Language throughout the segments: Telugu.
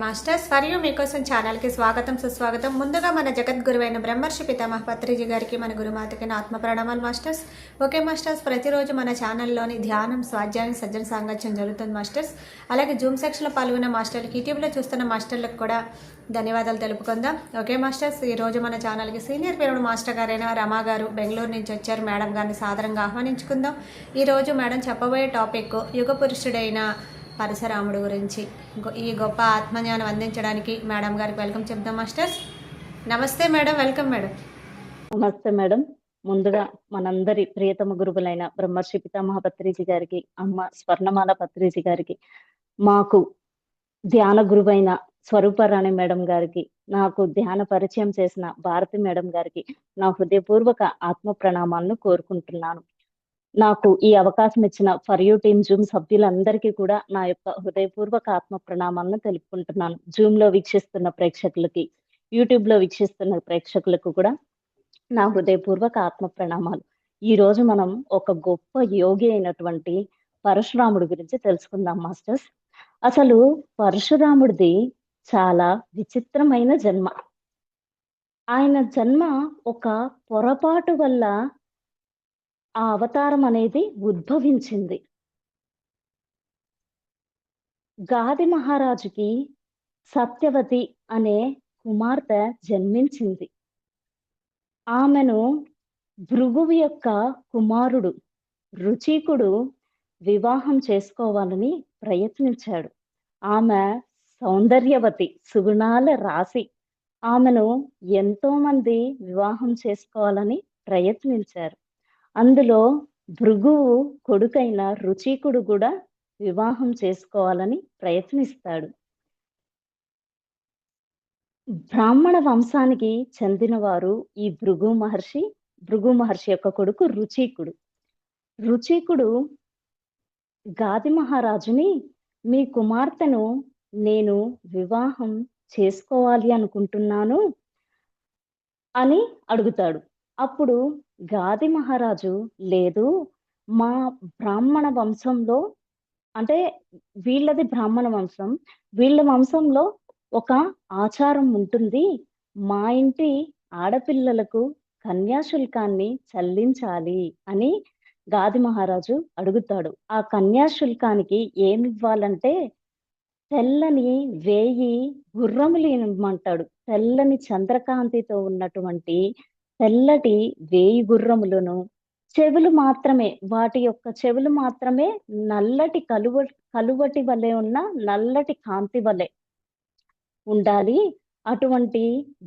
మాస్టర్స్ మరియు మీకోసం ఛానల్కి స్వాగతం సుస్వాగతం. ముందుగా మన జగద్గురువైన బ్రహ్మర్షి పితామహ పత్రిజీ గారికి, మన గురుమాతకి నా ఆత్మ ప్రణామాలు మాస్టర్స్. ఓకే మాస్టర్స్, ప్రతిరోజు మన ఛానల్లోని ధ్యానం, స్వాధ్యాయం, సజ్జన సాంగత్యం జరుగుతుంది మాస్టర్స్. అలాగే జూమ్ సెక్షన్లో పాల్గొన్న మాస్టర్లకి, యూట్యూబ్లో చూస్తున్న మాస్టర్లకు కూడా ధన్యవాదాలు తెలుపుకుందాం. ఓకే మాస్టర్స్, ఈరోజు మన ఛానల్కి సీనియర్ పిరమిడ్ మాస్టర్ గారైన రమా గారు బెంగళూరు నుంచి వచ్చారు. మేడం గారిని సాదరంగా ఆహ్వానించుకుందాం. ఈరోజు మేడం చెప్పబోయే టాపిక్ యుగ పురుషుడైన పరశురాముడు గురించి, ఈ గొప్ప ఆత్మజ్ఞానం అందించడానికి మేడం గారికి వెల్కమ్ చెప్దాం మాస్టర్స్. నమస్తే మేడం, వెల్కమ్ మేడం. నమస్తే మేడం. ముందుగా మనందరి ప్రియతమ గురువులైన బ్రహ్మర్షి పితామహ పత్రిజీ గారికి, అమ్మ స్వర్ణమాల పత్రిజీ గారికి, మాకు ధ్యాన గురువైన స్వరూపరాణి మేడం గారికి, నాకు ధ్యాన పరిచయం చేసిన భారతి మేడం గారికి నా హృదయపూర్వక ఆత్మ ప్రణామాలను కోరుకుంటున్నాను. నాకు ఈ అవకాశం ఇచ్చిన ఫర్ యూ టీమ్ జూమ్ సభ్యులందరికీ కూడా నా యొక్క హృదయపూర్వక ఆత్మ ప్రణామాలను తెలుపుకుంటున్నాను. జూమ్ లో వీక్షిస్తున్న ప్రేక్షకులకి, యూట్యూబ్ లో వీక్షిస్తున్న ప్రేక్షకులకు కూడా నా హృదయపూర్వక ఆత్మ ప్రణామాలు. ఈ రోజు మనం ఒక గొప్ప యోగి అయినటువంటి పరశురాముడి గురించి తెలుసుకుందాం మాస్టర్స్. అసలు పరశురాముడిది చాలా విచిత్రమైన జన్మ. ఆయన జన్మ ఒక పొరపాటు వల్ల ఆ అవతారం అనేది ఉద్భవించింది. గాది మహారాజుకి సత్యవతి అనే కుమార్తె జన్మించింది. ఆమెను భృగువు యొక్క కుమారుడు రుచికుడు వివాహం చేసుకోవాలని ప్రయత్నించాడు. ఆమె సౌందర్యవతి, సుగుణాల రాశి. ఆమెను ఎంతో మంది వివాహం చేసుకోవాలని ప్రయత్నించారు. అందులో భృగువు కొడుకైన రుచికుడు కూడా వివాహం చేసుకోవాలని ప్రయత్నిస్తాడు. బ్రాహ్మణ వంశానికి చెందినవారు ఈ భృగు మహర్షి యొక్క కొడుకు రుచికుడు. రుచికుడు గాది మహారాజుని, మీ కుమార్తెను నేను వివాహం చేసుకోవాలి అనుకుంటున్నాను అని అడుగుతాడు. అప్పుడు గాది మహారాజు, లేదు, మా బ్రాహ్మణ వంశంలో, అంటే వీళ్ళది బ్రాహ్మణ వంశం, వీళ్ళ వంశంలో ఒక ఆచారం ఉంటుంది. మా ఇంటి ఆడపిల్లలకు కన్యాశుల్కాన్ని చెల్లించాలి అని గాది మహారాజు అడుగుతాడు. ఆ కన్యాశుల్కానికి ఏమివ్వాలంటే తెల్లని 1000 గుర్రములు ఇమ్మంటాడు. తెల్లని చంద్రకాంతితో ఉన్నటువంటి తెల్లటి 1000 గుర్రములను, చెవులు మాత్రమే, వాటి యొక్క చెవులు మాత్రమే నల్లటి కలువటి వలె ఉన్న నల్లటి కాంతి వలె ఉండాలి. అటువంటి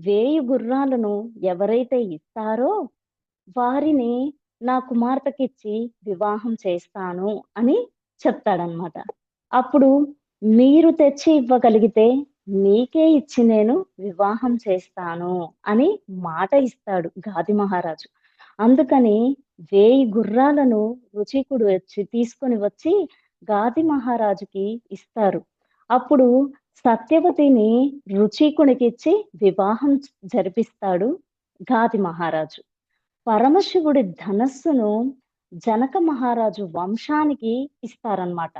1000 గుర్రాలను ఎవరైతే ఇస్తారో వారిని నా కుమార్తెకిచ్చి వివాహం చేస్తాను అని చెప్తాడనమాట. అప్పుడు మీరు తెచ్చి ఇవ్వగలిగితే మీకే ఇచ్చి నేను వివాహం చేస్తాను అని మాట ఇస్తాడు గాది మహారాజు. అందుకని 1000 గుర్రాలను రుచికుడు తీసుకొని వచ్చి గాది మహారాజుకి ఇస్తారు. అప్పుడు సత్యవతిని రుచికునికి ఇచ్చి వివాహం జరిపిస్తాడు గాది మహారాజు. పరమశివుడి ధనస్సును జనక మహారాజు వంశానికి ఇస్తారన్నమాట.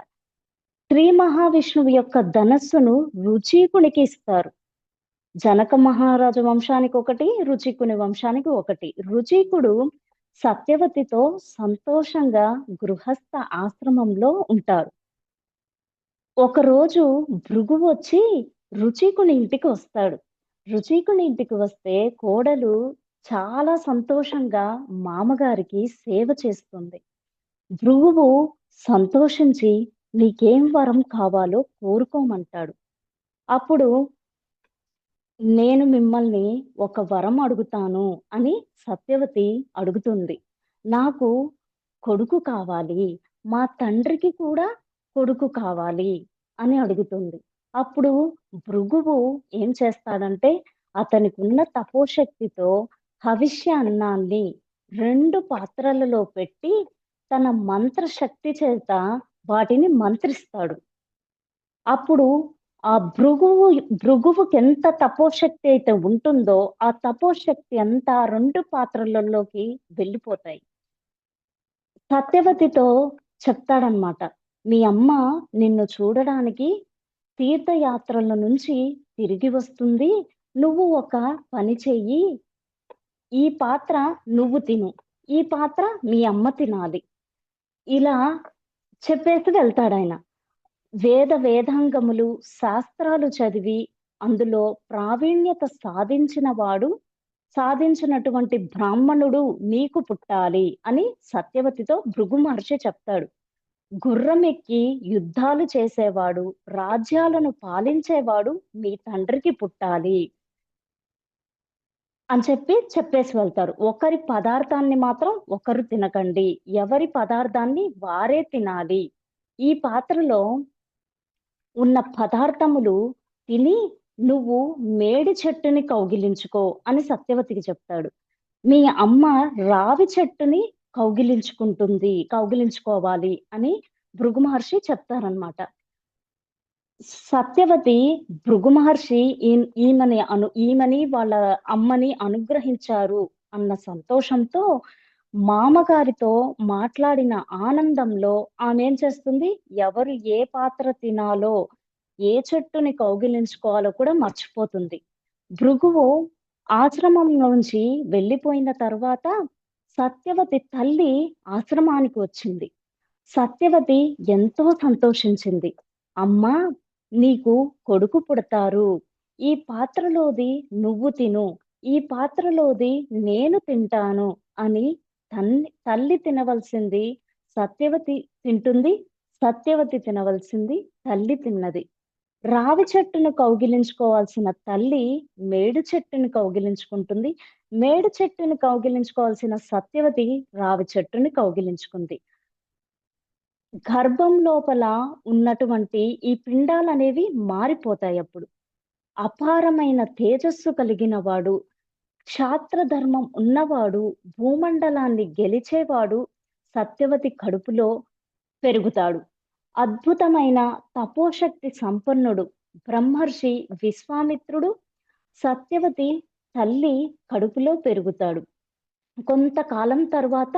శ్రీ మహావిష్ణువు యొక్క ధనస్సును రుచికునికి ఇస్తారు. జనక మహారాజు వంశానికి ఒకటి, రుచికుని వంశానికి ఒకటి. రుచికుడు సత్యవతితో సంతోషంగా గృహస్థ ఆశ్రమంలో ఉంటారు. ఒకరోజు భృగువు వచ్చి రుచికుని ఇంటికి వస్తాడు. రుచికుని ఇంటికి వస్తే కోడలు చాలా సంతోషంగా మామగారికి సేవ చేస్తుంది. భృగువు సంతోషించి నీకేం వరం కావాలో కోరుకోమంటాడు. అప్పుడు నేను మిమ్మల్ని ఒక వరం అడుగుతాను అని సత్యవతి అడుగుతుంది. నాకు కొడుకు కావాలి, మా తండ్రికి కూడా కొడుకు కావాలి అని అడుగుతుంది. అప్పుడు భృగువు ఏం చేస్తాడంటే అతనికి ఉన్న తపోశక్తితో హవిష్య అన్నాన్ని 2 పాత్రలలో పెట్టి తన మంత్రశక్తి చేత వాటిని మంత్రిస్తాడు. అప్పుడు ఆ భృగువుకి ఎంత తపోశక్తి అయితే ఉంటుందో ఆ తపోశక్తి అంతా 2 పాత్రలలోకి వెళ్ళిపోతాయి. సత్యవతితో చెప్తాడనమాట, మీ అమ్మ నిన్ను చూడడానికి తీర్థయాత్రల నుంచి తిరిగి వస్తుంది. నువ్వు ఒక పని చెయ్యి. ఈ పాత్ర నువ్వు తిను. ఈ పాత్ర మీ అమ్మ తినాలి. ఇలా చెప్పేసి వెళ్తాడాయన. వేదాంగములు, శాస్త్రాలు చదివి అందులో ప్రావీణ్యత సాధించినటువంటి బ్రాహ్మణుడు నీకు పుట్టాలి అని సత్యవతితో భృగు మహర్షి చెప్తాడు. గుర్రం ఎక్కి యుద్ధాలు చేసేవాడు, రాజ్యాలను పాలించేవాడు మీ తండ్రికి పుట్టాలి అని చెప్పేసి వెళ్తారు. ఒకరి పదార్థాన్ని మాత్రం ఒకరు తినకండి. ఎవరి పదార్థాన్ని వారే తినాలి. ఈ పాత్రలో ఉన్న పదార్థములు తిని నువ్వు మేడి చెట్టుని కౌగిలించుకో అని సత్యవతికి చెప్తాడు. మీ అమ్మ రావి చెట్టుని కౌగిలించుకోవాలి అని భృగు మహర్షి చెప్తారనమాట. సత్యవతి భృగు మహర్షి ఈమెని వాళ్ళ అమ్మని అనుగ్రహించారు అన్న సంతోషంతో మామగారితో మాట్లాడిన ఆనందంలో ఆమె ఏం చేస్తుంది, ఎవరు ఏ పాత్ర తినాలో, ఏ చెట్టుని కౌగిలించుకోవాలో కూడా మర్చిపోతుంది. భృగువు ఆశ్రమం నుంచి వెళ్ళిపోయిన తర్వాత సత్యవతి తల్లి ఆశ్రమానికి వచ్చింది. సత్యవతి ఎంతో సంతోషించింది. అమ్మా, నీకు కొడుకు పుడతారు. ఈ పాత్రలోది నువ్వు తిను, ఈ పాత్రలోది నేను తింటాను అని తల్లి తినవలసింది సత్యవతి తింటుంది, సత్యవతి తినవలసింది తల్లి తిన్నది. రావి చెట్టును కౌగిలించుకోవాల్సిన తల్లి మేడు చెట్టుని కౌగిలించుకుంటుంది, మేడు చెట్టుని కౌగిలించుకోవాల్సిన సత్యవతి రావి చెట్టుని కౌగిలించుకుంది. గర్భం లోపల ఉన్నటువంటి ఈ పిండాలు అనేవి మారిపోతాయి. అప్పుడు అపారమైన తేజస్సు కలిగిన వాడు, క్షాత్రధర్మం ఉన్నవాడు, భూమండలాన్ని గెలిచేవాడు సత్యవతి కడుపులో పెరుగుతాడు. అద్భుతమైన తపోశక్తి సంపన్నుడు బ్రహ్మర్షి విశ్వామిత్రుడు సత్యవతి తల్లి కడుపులో పెరుగుతాడు. కొంతకాలం తర్వాత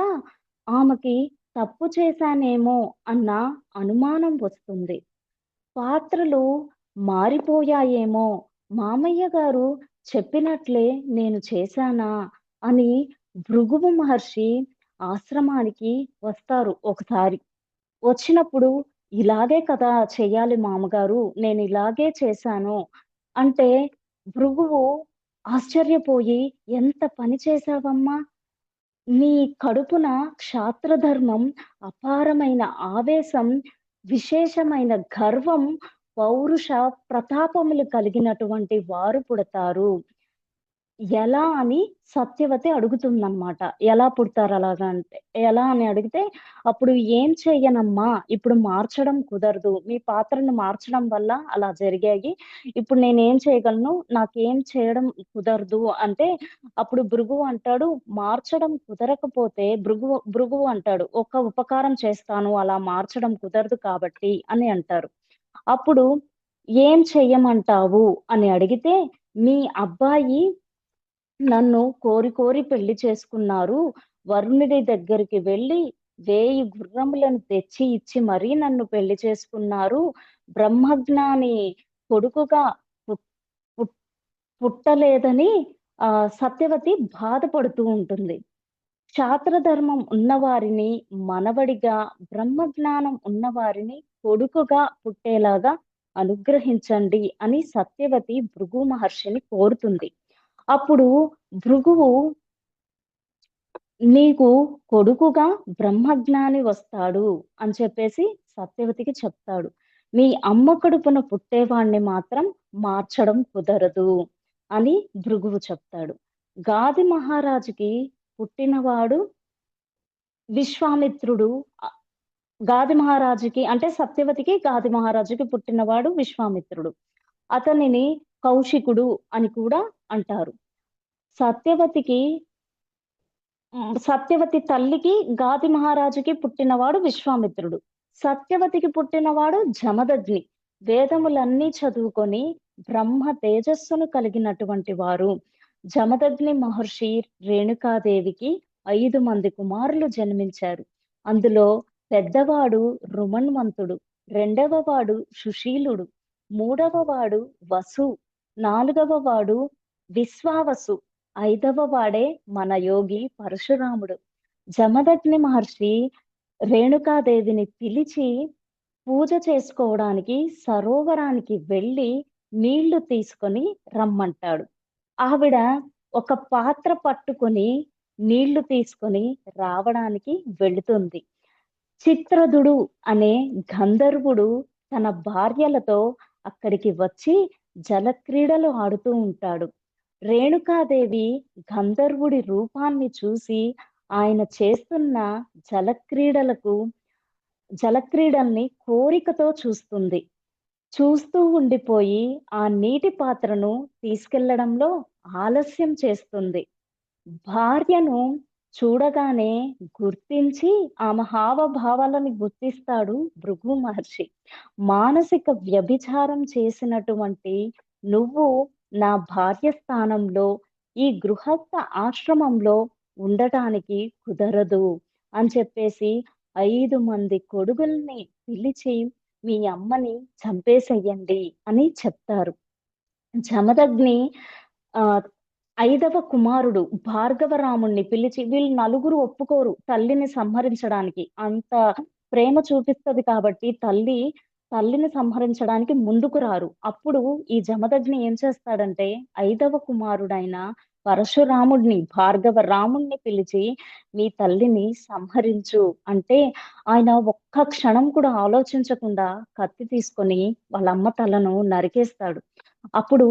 ఆమెకి తప్పు చేశానేమో అన్న అనుమానం వస్తుంది. పాత్రలు మారిపోయాయేమో, మామయ్య గారు చెప్పినట్లే నేను చేశానా అని భృగువు మహర్షి ఆశ్రమానికి వస్తారు. ఒకసారి వచ్చినప్పుడు ఇలాగే కదా చెయ్యాలి మామగారు, నేను ఇలాగే చేశాను అంటే భృగువు ఆశ్చర్యపోయి, ఎంత పని చేశావమ్మా, నీ కడుపున క్షాత్రధర్మం, అపారమైన ఆవేశం, విశేషమైన గర్వం, పౌరుష ప్రతాపములు కలిగినటువంటి వారు పుడతారు. ఎలా అని సత్యవతి అడుగుతుందన్నమాట. ఎలా పుడతారు అలాగా అంటే, ఎలా అని అడిగితే అప్పుడు ఏం చెయ్యనమ్మా, ఇప్పుడు మార్చడం కుదరదు, మీ పాత్రను మార్చడం వల్ల అలా జరిగాయి, ఇప్పుడు నేనేం చేయగలను, నాకేం చేయడం కుదరదు అంటే అప్పుడు భృగువు అంటాడు, మార్చడం కుదరకపోతే భృగువు అంటాడు, ఒక ఉపకారం చేస్తాను అలా మార్చడం కుదరదు కాబట్టి అని అంటారు. అప్పుడు ఏం చెయ్యమంటావు అని అడిగితే, మీ అబ్బాయి నన్ను కోరి పెళ్లి చేసుకున్నారు, వరుణుడి దగ్గరికి వెళ్ళి 1000 గుర్రములను తెచ్చి ఇచ్చి మరీ నన్ను పెళ్లి చేసుకున్నారు, బ్రహ్మజ్ఞాని కొడుకుగా పుట్టలేదని సత్యవతి బాధపడుతూ ఉంటుంది. క్షాత్రధర్మం ఉన్నవారిని మనవడిగా, బ్రహ్మజ్ఞానం ఉన్నవారిని కొడుకుగా పుట్టేలాగా అనుగ్రహించండి అని సత్యవతి భృగు మహర్షిని కోరుతుంది. అప్పుడు భృగువు, నీకు కొడుకుగా బ్రహ్మజ్ఞాని వస్తాడు అని చెప్పేసి సత్యవతికి చెప్తాడు. మీ అమ్మ కడుపున పుట్టేవాణ్ణి మాత్రం మార్చడం కుదరదు అని భృగువు చెప్తాడు. గాది మహారాజుకి పుట్టినవాడు విశ్వామిత్రుడు. గాది మహారాజుకి అంటే సత్యవతికి గాది మహారాజుకి పుట్టినవాడు విశ్వామిత్రుడు. అతనిని కౌశికుడు అని కూడా అంటారు. సత్యవతి తల్లికి గాది మహారాజుకి పుట్టినవాడు విశ్వామిత్రుడు. సత్యవతికి పుట్టినవాడు జమదగ్ని. వేదములన్నీ చదువుకొని బ్రహ్మ తేజస్సును కలిగినటువంటి వారు. జమదగ్ని మహర్షి రేణుకాదేవికి 5 మంది కుమారులు జన్మించారు. అందులో పెద్దవాడు రుమన్వంతుడు, రెండవ వాడు సుశీలుడు, మూడవ వాడు వసు, నాలుగవ వాడు విశ్వావసు, ఐదవ వాడే మన యోగి పరశురాముడు. జమదగ్ని మహర్షి రేణుకాదేవిని పిలిచి పూజ చేసుకోవడానికి సరోవరానికి వెళ్ళి నీళ్లు తీసుకొని రమ్మంటాడు. ఆవిడ ఒక పాత్ర పట్టుకొని నీళ్లు తీసుకొని రావడానికి వెళుతుంది. చిత్రదుడు అనే గంధర్వుడు తన భార్యలతో అక్కడికి వచ్చి జలక్రీడలు ఆడుతూ ఉంటాడు. రేణుకాదేవి గంధర్వుడి రూపాన్ని చూసి ఆయన చేస్తున్న జలక్రీడల్ని కోరికతో చూస్తుంది. చూస్తూ ఉండిపోయి ఆ నీటి పాత్రను తీసుకెళ్లడంలో ఆలస్యం చేస్తుంది. భార్యను చూడగానే గుర్తించి ఆమె హావభావాలను గుర్తిస్తాడు భృగు మహర్షి. మానసిక వ్యభిచారం చేసినటువంటి నువ్వు నా భార్య స్థానంలో ఈ గృహస్థ ఆశ్రమంలో ఉండటానికి కుదరదు అని చెప్పేసి 5 మంది కొడుకుల్ని పిలిచి మీ అమ్మని చంపేసేయండి అని చెప్తారు. జమదగ్ని ఆ 5వ కుమారుడు భార్గవరాముణ్ణి పిలిచి, వీళ్ళు నలుగురు ఒప్పుకోరు తల్లిని సంహరించడానికి. అంత ప్రేమ చూపిస్తది కాబట్టి తల్లిని సంహరించడానికి ముందుకు రారు. అప్పుడు ఈ జమదగ్ని ఏం చేస్తాడంటే 5వ కుమారుడైన భార్గవరాముణ్ణి పిలిచి మీ తల్లిని సంహరించు అంటే ఆయన ఒక్క క్షణం కూడా ఆలోచించకుండా కత్తి తీసుకొని వాళ్ళ అమ్మ తలను నరికేస్తాడు. అప్పుడు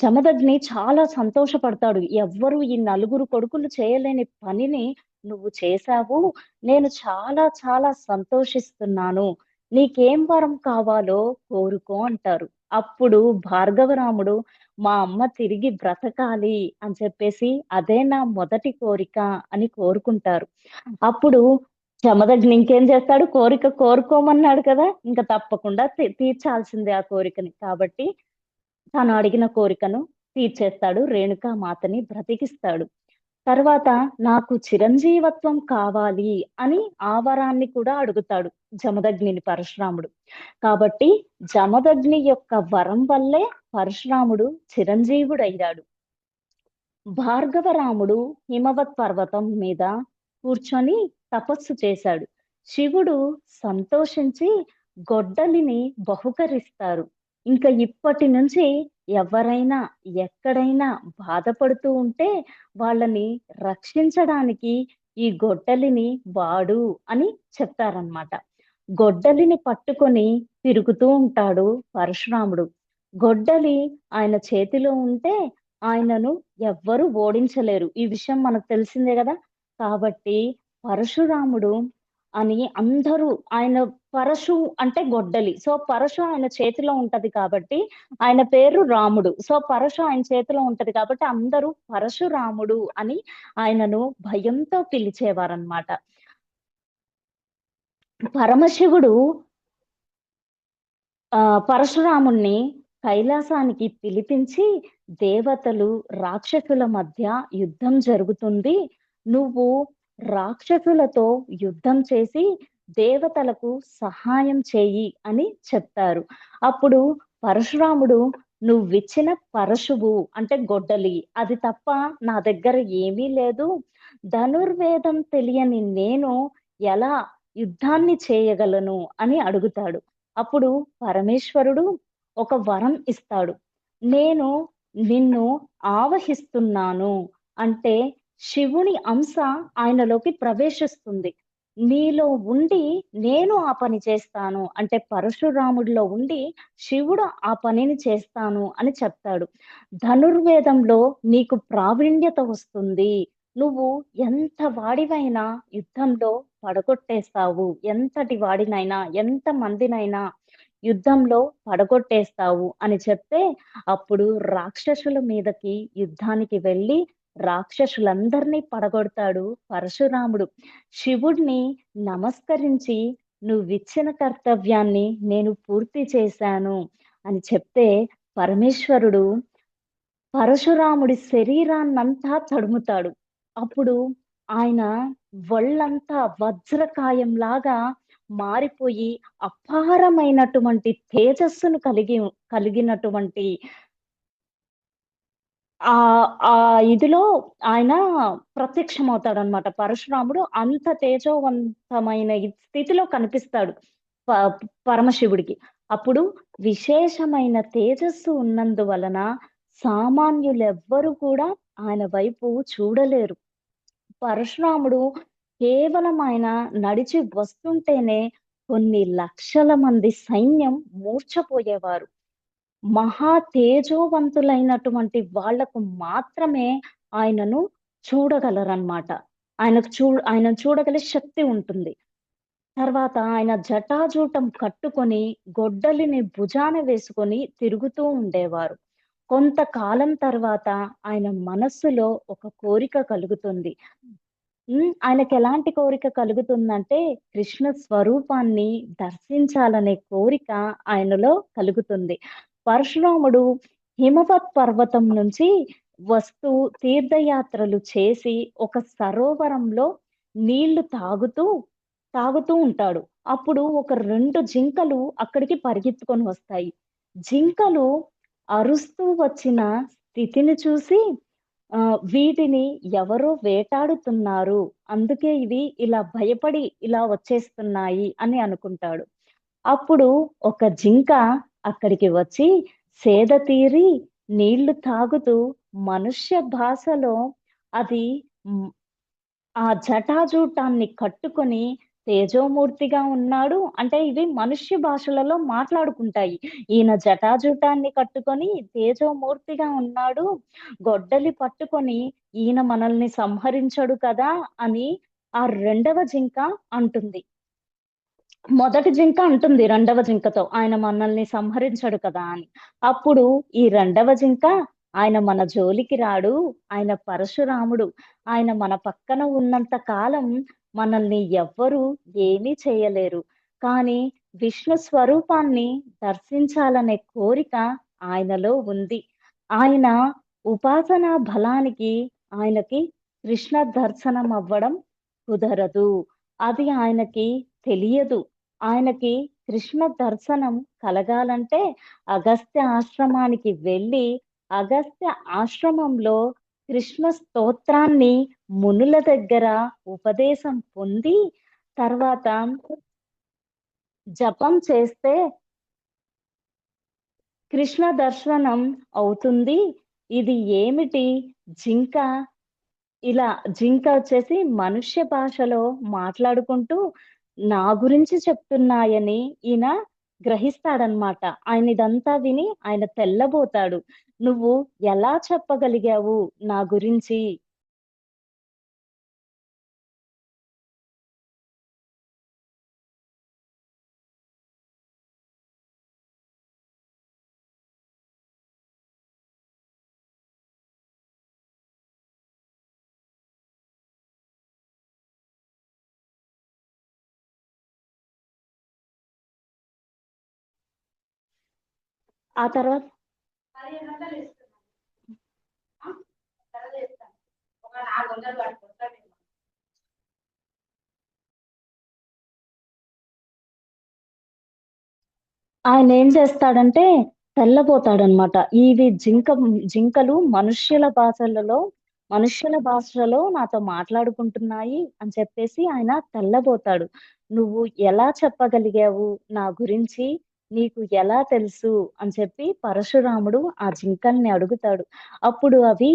జమదగ్ని చాలా సంతోషపడతాడు. ఎవ్వరు ఈ నలుగురు కొడుకులు చేయలేని పనిని నువ్వు చేశావు. నేను చాలా చాలా సంతోషిస్తున్నాను. నీకేం వరం కావాలో కోరుకో అంటారు. అప్పుడు భార్గవరాముడు మా అమ్మ తిరిగి బ్రతకాలి అని చెప్పేసి అదే నా మొదటి కోరిక అని కోరుకుంటారు. అప్పుడు జమదగ్ని ఇంకేం చేస్తాడు, కోరిక కోరుకోమన్నాడు కదా, ఇంకా తప్పకుండా తీర్చాల్సిందే ఆ కోరికని. కాబట్టి తాను అడిగిన కోరికను తీర్చేస్తాడు. రేణుకా మాతని బ్రతికిస్తాడు. తర్వాత నాకు చిరంజీవత్వం కావాలి అని ఆ వరాన్ని కూడా అడుగుతాడు జమదగ్నిని పరశురాముడు. కాబట్టి జమదగ్ని యొక్క వరం వల్లే పరశురాముడు చిరంజీవుడయ్యాడు. భార్గవరాముడు హిమవత్ పర్వతం మీద కూర్చొని తపస్సు చేశాడు. శివుడు సంతోషించి గొడ్డలిని బహుకరిస్తారు. ఇంకా ఇప్పటి నుంచి ఎవరైనా ఎక్కడైనా బాధపడుతూ ఉంటే వాళ్ళని రక్షించడానికి ఈ గొడ్డలిని వాడు అని చెప్తారన్నమాట. గొడ్డలిని పట్టుకొని తిరుగుతూ ఉంటాడు పరశురాముడు. గొడ్డలి ఆయన చేతిలో ఉంటే ఆయనను ఎవ్వరు ఓడించలేరు. ఈ విషయం మనకు తెలిసిందే కదా. కాబట్టి పరశురాముడు అని అందరూ ఆయన పరశు అంటే గొడ్డలి. సో పరశు ఆయన చేతిలో ఉంటది కాబట్టి ఆయన పేరు రాముడు. సో పరశు ఆయన చేతిలో ఉంటది కాబట్టి అందరూ పరశురాముడు అని ఆయనను భయంతో పిలిచేవారన్నమాట. పరమశివుడు పరశురాముణ్ణి కైలాసానికి పిలిపించి దేవతలు రాక్షసుల మధ్య యుద్ధం జరుగుతుంది. నువ్వు రాక్షసులతో యుద్ధం చేసి దేవతలకు సహాయం చేయి అని చెప్తారు. అప్పుడు పరశురాముడు నువ్విచ్చిన పరశువు అంటే గొడ్డలి అది తప్ప నా దగ్గర ఏమీ లేదు. ధనుర్వేదం తెలియని నేను ఎలా యుద్ధాన్ని చేయగలను అని అడుగుతాడు. అప్పుడు పరమేశ్వరుడు ఒక వరం ఇస్తాడు. నేను నిన్ను ఆవహిస్తున్నాను అంటే శివుని అంశ ఆయనలోకి ప్రవేశిస్తుంది. నీలో ఉండి నేను ఆ పని చేస్తాను అంటే పరశురాముడిలో ఉండి శివుడు ఆ పనిని చేస్తాను అని చెప్తాడు. ధనుర్వేదంలో నీకు ప్రావీణ్యత వస్తుంది. నువ్వు ఎంత వాడివైనా యుద్ధంలో పడగొట్టేస్తావు. ఎంతటి వాడినైనా ఎంత మందినైనా యుద్ధంలో పడగొట్టేస్తావు అని చెప్తే అప్పుడు రాక్షసుల మీదకి యుద్ధానికి వెళ్ళి రాక్షసులందరినీ పడగొడతాడు పరశురాముడు. శివుడిని నమస్కరించి నువ్విచ్చిన కర్తవ్యాన్ని నేను పూర్తి చేశాను అని చెప్తే పరమేశ్వరుడు పరశురాముడి శరీరాన్నంతా తడుముతాడు. అప్పుడు ఆయన ఒళ్ళంతా వజ్రకాయంలాగా మారిపోయి అపారమైనటువంటి తేజస్సును కలిగినటువంటి ఆ ఇదిలో ఆయన ప్రత్యక్షమవుతాడనమాట. పరశురాముడు అంత తేజోవంతమైన స్థితిలో కనిపిస్తాడు ప పరమశివుడికి. అప్పుడు విశేషమైన తేజస్సు ఉన్నందువలన సామాన్యులెవ్వరు కూడా ఆయన వైపు చూడలేరు. పరశురాముడు కేవలం ఆయన నడిచి వస్తుంటేనే కొన్ని లక్షల మంది సైన్యం మూర్ఛపోయేవారు. మహా తేజోవంతులైనటువంటి వాళ్లకు మాత్రమే ఆయనను చూడగలరన్నమాట. ఆయనను చూడగల శక్తి ఉంటుంది. తర్వాత ఆయన జటాజూటం కట్టుకొని, గొడ్డలిని భుజాన వేసుకొని తిరుగుతూ ఉండేవారు. కొంతకాలం తర్వాత ఆయన మనస్సులో ఒక కోరిక కలుగుతుంది. ఆయనకెలాంటి కోరిక కలుగుతుందంటే, కృష్ణ స్వరూపాన్ని దర్శించాలనే కోరిక ఆయనలో కలుగుతుంది. పరశురాముడు హిమవత్ పర్వతం నుంచి వస్తూ తీర్థయాత్రలు చేసి ఒక సరోవరంలో నీళ్లు తాగుతూ ఉంటాడు. అప్పుడు ఒక 2 జింకలు అక్కడికి పరిగెత్తుకొని వస్తాయి. జింకలు అరుస్తూ వచ్చిన స్థితిని చూసి వీటిని ఎవరో వేటాడుతున్నారు. అందుకే ఇవి ఇలా భయపడి ఇలా వచ్చేస్తున్నాయి అని అనుకుంటాడు. అప్పుడు ఒక జింక అక్కడికి వచ్చి సేద తీరి నీళ్లు తాగుతూ మనుష్య భాషలో అది హ్మ్, ఆ జటాజూటాన్ని కట్టుకొని తేజోమూర్తిగా ఉన్నాడు. అంటే ఇవి మనుష్య భాషలలో మాట్లాడుకుంటాయి. ఈయన జటాజూటాన్ని కట్టుకొని తేజోమూర్తిగా ఉన్నాడు. గొడ్డలి పట్టుకొని ఈయన మనల్ని సంహరించడు కదా అని ఆ రెండవ జింక అంటుంది. మొదటి జింక అంటుంది రెండవ జింకతో, ఆయన మనల్ని సంహరించడు కదా అని. అప్పుడు ఈ రెండవ జింక, ఆయన మన జోలికి రాడు, ఆయన పరశురాముడు. ఆయన మన పక్కన ఉన్నంత కాలం మనల్ని ఎవ్వరు ఏమీ చేయలేరు. కానీ విష్ణు స్వరూపాన్ని దర్శించాలనే కోరిక ఆయనలో ఉంది. ఆయన ఉపాసనా బలానికి ఆయనకి కృష్ణ దర్శనం అవ్వడం కుదరదు. అది ఆయనకి తెలియదు. ఆయనకి కృష్ణ దర్శనం కలగాలంటే అగస్త్య ఆశ్రమానికి వెళ్ళి, అగస్త్య ఆశ్రమంలో కృష్ణ స్తోత్రాన్ని మునుల దగ్గర ఉపదేశం పొంది, తర్వాత జపం చేస్తే కృష్ణ దర్శనం అవుతుంది. ఇది ఏమిటి? జింక జింక వచ్చేసి మనుష్య భాషలో మాట్లాడుకుంటూ నా గురించి చెప్తున్నాయని ఈయన గ్రహిస్తాడనమాట. ఆయన ఇదంతా విని ఆయన తెల్లబోతాడు. నువ్వు ఎలా చెప్పగలిగావు నా గురించి? ఆ తర్వాత ఆయన ఏం చేస్తాడంటే తెల్లబోతాడనమాట. ఇవి జింకలు మనుష్యుల భాషలో నాతో మాట్లాడుకుంటున్నాయి అని చెప్పేసి ఆయన తెల్లబోతాడు. నువ్వు ఎలా చెప్పగలిగావు నా గురించి? నీకు ఎలా తెలుసు? అని చెప్పి పరశురాముడు ఆ జింకల్ని అడుగుతాడు. అప్పుడు అవి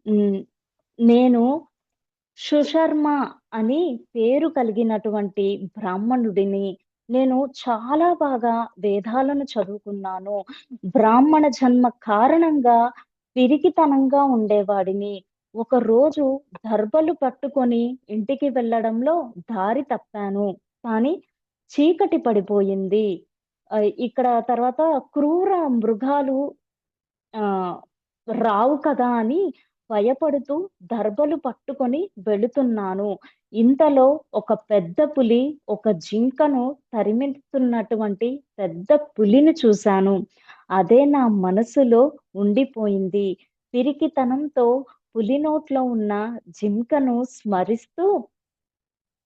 హ్మ్, నేను సుశర్మ అని పేరు కలిగినటువంటి బ్రాహ్మణుడిని. నేను చాలా బాగా వేదాలను చదువుకున్నాను. బ్రాహ్మణ జన్మ కారణంగా పిరికితనంగా ఉండేవాడిని. ఒకరోజు దర్భలు పట్టుకొని ఇంటికి వెళ్ళడంలో దారి తప్పాను. కానీ చీకటి పడిపోయింది. ఇక్కడ తర్వాత క్రూర మృగాలు ఆహ్, రావు కదా అని భయపడుతూ దర్భలు పట్టుకొని వెళుతున్నాను. ఇంతలో ఒక పెద్ద పులి ఒక జింకను తరిమిస్తున్నటువంటి పెద్ద పులిని చూశాను. అదే నా మనసులో ఉండిపోయింది. పిరికితనంతో పులి నోట్లో ఉన్న జింకను స్మరిస్తూ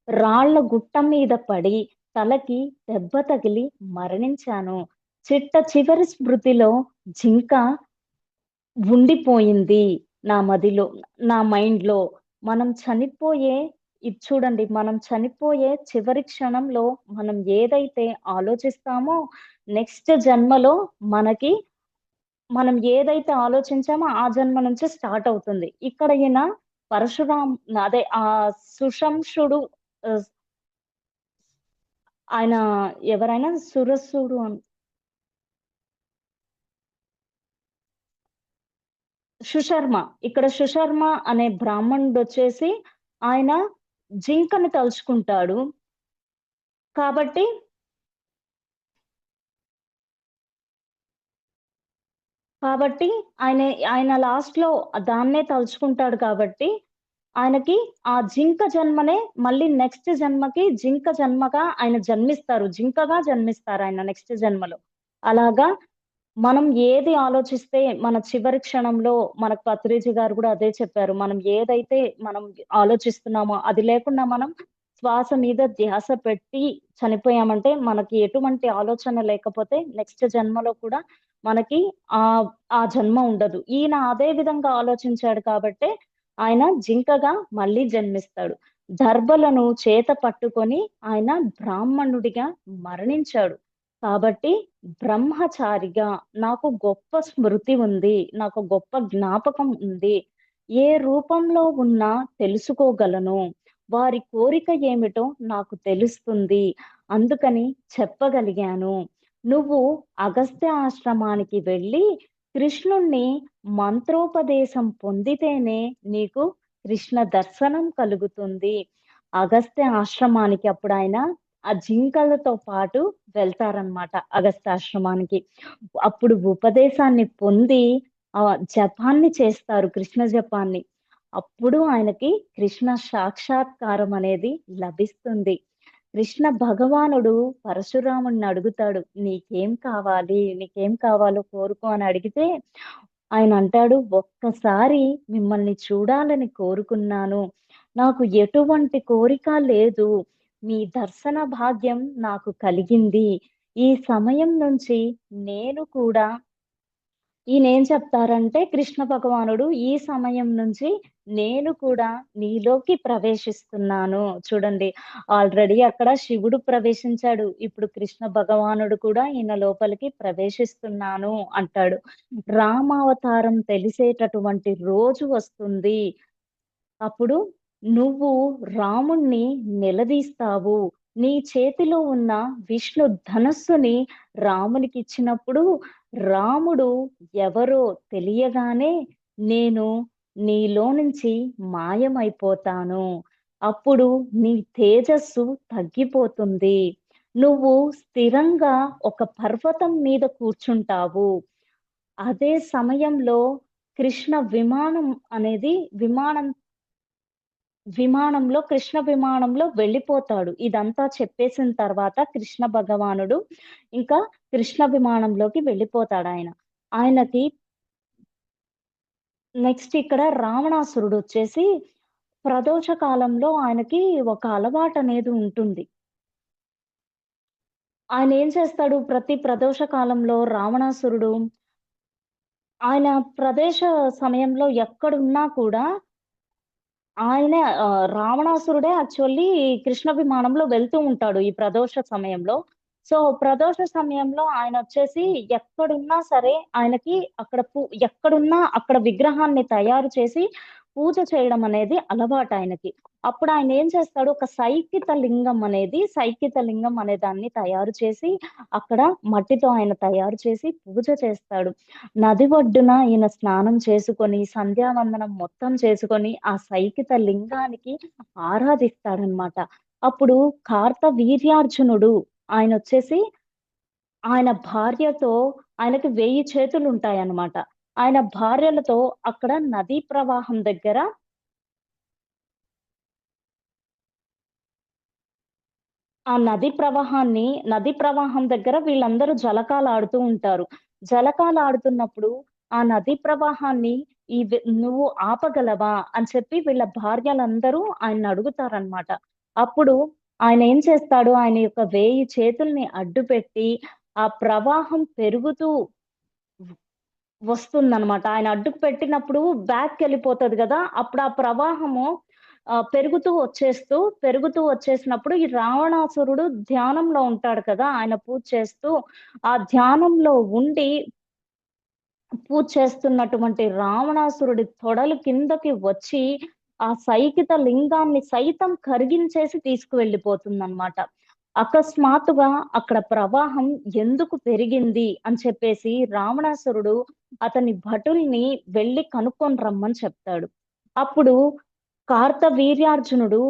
రాళ్ళ గుట్ట మీద పడి తలకి దెబ్బ తగిలి మరణించాను. చిట్ట చివరి స్మృతిలో జింక ఉండిపోయింది నా మదిలో, నా మైండ్‌లో. మనం చనిపోయే ఇది చూడండి, మనం చనిపోయే చివరి క్షణంలో మనం ఏదైతే ఆలోచిస్తామో నెక్స్ట్ జన్మలో మనకి మనం ఏదైతే ఆలోచించామో ఆ జన్మ నుంచే స్టార్ట్ అవుతుంది. ఇక్కడ ఈయన పరశురాం అదే సుశంషుడు ఆహ్, ఆయన ఎవరైనా సురసుడు సుశర్మ. ఇక్కడ సుశర్మ అనే బ్రాహ్మణుడొచ్చేసి ఆయన జింకని తలుచుకుంటాడు. కాబట్టి, కాబట్టి ఆయన ఆయన లాస్ట్‌లో దాన్నే తలుచుకుంటాడు కాబట్టి, ఆయనకి ఆ జింక జన్మనే మళ్ళీ నెక్స్ట్ జన్మకి జింక జన్మగా ఆయన జన్మిస్తారు. జింకగా జన్మిస్తారాయన నెక్స్ట్ జన్మలో. అలాగా మనం ఏది ఆలోచిస్తే మన చివరి క్షణంలో మనకు పత్రిజీ గారు గూడా అదే చెప్పారు. మనం ఏదైతే మనం ఆలోచిస్తున్నామో అది లేకుండా మనం శ్వాస మీద ధ్యాస పెట్టి చనిపోయామంటే మనకి ఎటువంటి ఆలోచన లేకపోతే నెక్స్ట్ జన్మలో కూడా మనకి ఆ జన్మ ఉండదు. ఈయన అదే విధంగా ఆలోచించాడు కాబట్టే ఆయన జింకగా మళ్ళీ జన్మిస్తాడు. దర్భలను చేత పట్టుకొని ఆయన బ్రాహ్మణుడిగా మరణించాడు. కాబట్టి బ్రహ్మచారిగా నాకు గొప్ప స్మృతి ఉంది. నాకు గొప్ప జ్ఞాపకం ఉంది. ఏ రూపంలో ఉన్నా తెలుసుకోగలను. వారి కోరిక ఏమిటో నాకు తెలుస్తుంది. అందుకని చెప్పగలిగాను. నువ్వు అగస్త్య ఆశ్రమానికి వెళ్ళి కృష్ణుణ్ణి మంత్రోపదేశం పొందితేనే నీకు కృష్ణ దర్శనం కలుగుతుంది. అగస్త్య ఆశ్రమానికి అప్పుడాయన ఆ జింకలతో పాటు వెళ్తారనమాట అగస్త్యాశ్రమానికి. అప్పుడు ఉపదేశాన్ని పొంది జపాన్ని చేస్తారు. కృష్ణ జపాన్ని. అప్పుడు ఆయనకి కృష్ణ సాక్షాత్కారం అనేది లభిస్తుంది. కృష్ణ భగవానుడు పరశురాముడిని అడుగుతాడు, "నీకేం కావాలి? నీకేం కావాలో కోరుకో" అని అడిగితే ఆయన అంటాడు, "ఒక్కసారి మిమ్మల్ని చూడాలని కోరుకున్నాను. నాకు ఎటువంటి కోరిక లేదు. మీ దర్శన భాగ్యం నాకు కలిగింది. ఈ సమయం నుంచి నేను కూడా" ఈయనేం చెప్తారంటే కృష్ణ భగవానుడు, "ఈ సమయం నుంచి నేను కూడా నీలోకి ప్రవేశిస్తున్నాను." చూడండి, ఆల్రెడీ అక్కడ శివుడు ప్రవేశించాడు. ఇప్పుడు కృష్ణ భగవానుడు కూడా ఈయన లోపలికి ప్రవేశిస్తున్నాను అంటాడు. రామావతారం తెలిసేటటువంటి రోజు వస్తుంది. అప్పుడు నువ్వు రాముణ్ణి నిలదీస్తావు. నీ చేతిలో ఉన్న విష్ణు ధనస్సుని రామునికిచ్చినప్పుడు, రాముడు ఎవరో తెలియగానే నేను నీలో నుంచి మాయమైపోతాను. అప్పుడు నీ తేజస్సు తగ్గిపోతుంది. నువ్వు స్థిరంగా ఒక పర్వతం మీద కూర్చుంటావు. అదే సమయంలో కృష్ణ విమానం అనేది కృష్ణ విమానంలో వెళ్ళిపోతాడు. ఇదంతా చెప్పేసిన తర్వాత కృష్ణ భగవానుడు ఇంకా కృష్ణ విమానంలోకి వెళ్ళిపోతాడాయన. ఆయనకి నెక్స్ట్ ఇక్కడ రావణాసురుడొచ్చేసి ప్రదోష కాలంలో ఆయనకి ఒక అలవాటనేది ఉంటుంది. ఆయనేం చేస్తాడు ప్రతి ప్రదోష కాలంలో రావణాసురుడు ఆయన ప్రదేశ సమయంలో ఎక్కడున్నా కూడా ఆయనే రావణాసురుడే యాక్చువల్లీ కృష్ణ విమానంలో వెళ్తూ ఉంటాడు ఈ ప్రదోష సమయంలో. సో, ప్రదోష సమయంలో ఆయనొచ్చేసి ఎక్కడున్నా సరే ఆయనకి ఎక్కడున్నా అక్కడ విగ్రహాన్ని తయారు చేసి పూజ చేయడం అనేది అలవాటాయనకి. అప్పుడు ఆయనేం చేస్తాడు ఒక సైకిత లింగం అనే దాన్ని తయారు చేసి అక్కడ మట్టితో ఆయన తయారు చేసి పూజ చేస్తాడు. నది ఒడ్డున ఈయన స్నానం చేసుకొని, సంధ్యావందనం మొత్తం చేసుకొని, ఆ సైకిత లింగానికి ఆరాధిస్తాడనమాట. అప్పుడు కార్తవీర్యార్జునుడు ఆయనొచ్చేసి ఆయన భార్యతో ఆయనకి 1000 చేతులుంటాయన్నమాట. ఆయన భార్యలతో అక్కడ నదీ ప్రవాహం దగ్గర ఆ నదీ ప్రవాహం దగ్గర వీళ్ళందరూ జలకాలాడుతూ ఉంటారు. జలకాలాడుతున్నప్పుడు ఆ నదీ ప్రవాహాన్ని "నువ్వు ఆపగలవా?" అని చెప్పి వీళ్ళ భార్యలందరూ ఆయన్నడుగుతారనమాట. అప్పుడు ఆయన ఏం చేస్తాడు, ఆయన యొక్క 1000 చేతుల్ని అడ్డుపెట్టి ఆ ప్రవాహం పెరుగుతూ వస్తుందనమాట. ఆయన అడ్డుకు పెట్టినప్పుడు బ్యాక్‌కెళ్ళిపోతది గదా! అప్పుడు ఆ ప్రవాహము పెరుగుతూ వచ్చేసినప్పుడు ఈ రావణాసురుడు ధ్యానంలో ఉంటాడు కదా! ఆయన పూజ చేస్తూ, ఆ ధ్యానంలో ఉండి పూజ చేస్తున్నటువంటి రావణాసురుడి తొడలు కిందకి వచ్చి, ఆ సైకిత లింగాన్ని సైతం కరిగించేసి తీసుకువెళ్ళిపోతుందనమాట. అకస్మాత్తుగా అక్కడ ప్రవాహం ఎందుకు పెరిగింది అని చెప్పేసి రావణాసురుడు అతని భటుల్ని వెళ్లి కనుక్కొని రమ్మని చెప్తాడు. అప్పుడు కార్తవీర్యార్జునుడు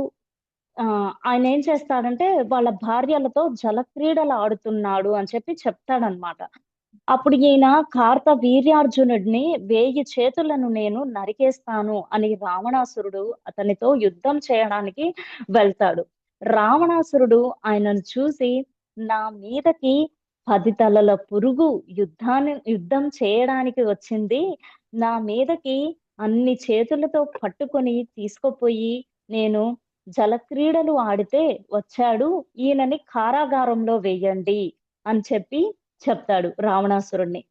ఆయనేం చేస్తాడంటే వాళ్ళ భార్యలతో జలక్రీడలు ఆడుతున్నాడు అని చెప్పి చెప్తాడనమాట. అప్పుడు ఈయన కార్తవీర్యార్జునుడిని 1000 చేతులను నేను నరికేస్తాను అని రావణాసురుడు అతనితో యుద్ధం చేయడానికి వెళ్తాడు. రావణాసురుడు ఆయనను చూసి నా మీదకి 10 తలల పురుగు యుద్ధం చేయడానికి వచ్చింది. నా మీదకి అన్ని చేతులతో పట్టుకొని తీసుకుపోయి నేను జలక్రీడలు ఆడితే వచ్చాడు. ఈయనని కారాగారంలో వెయ్యండి అని చెప్పి చెప్తాడు రావణాసురుడిని.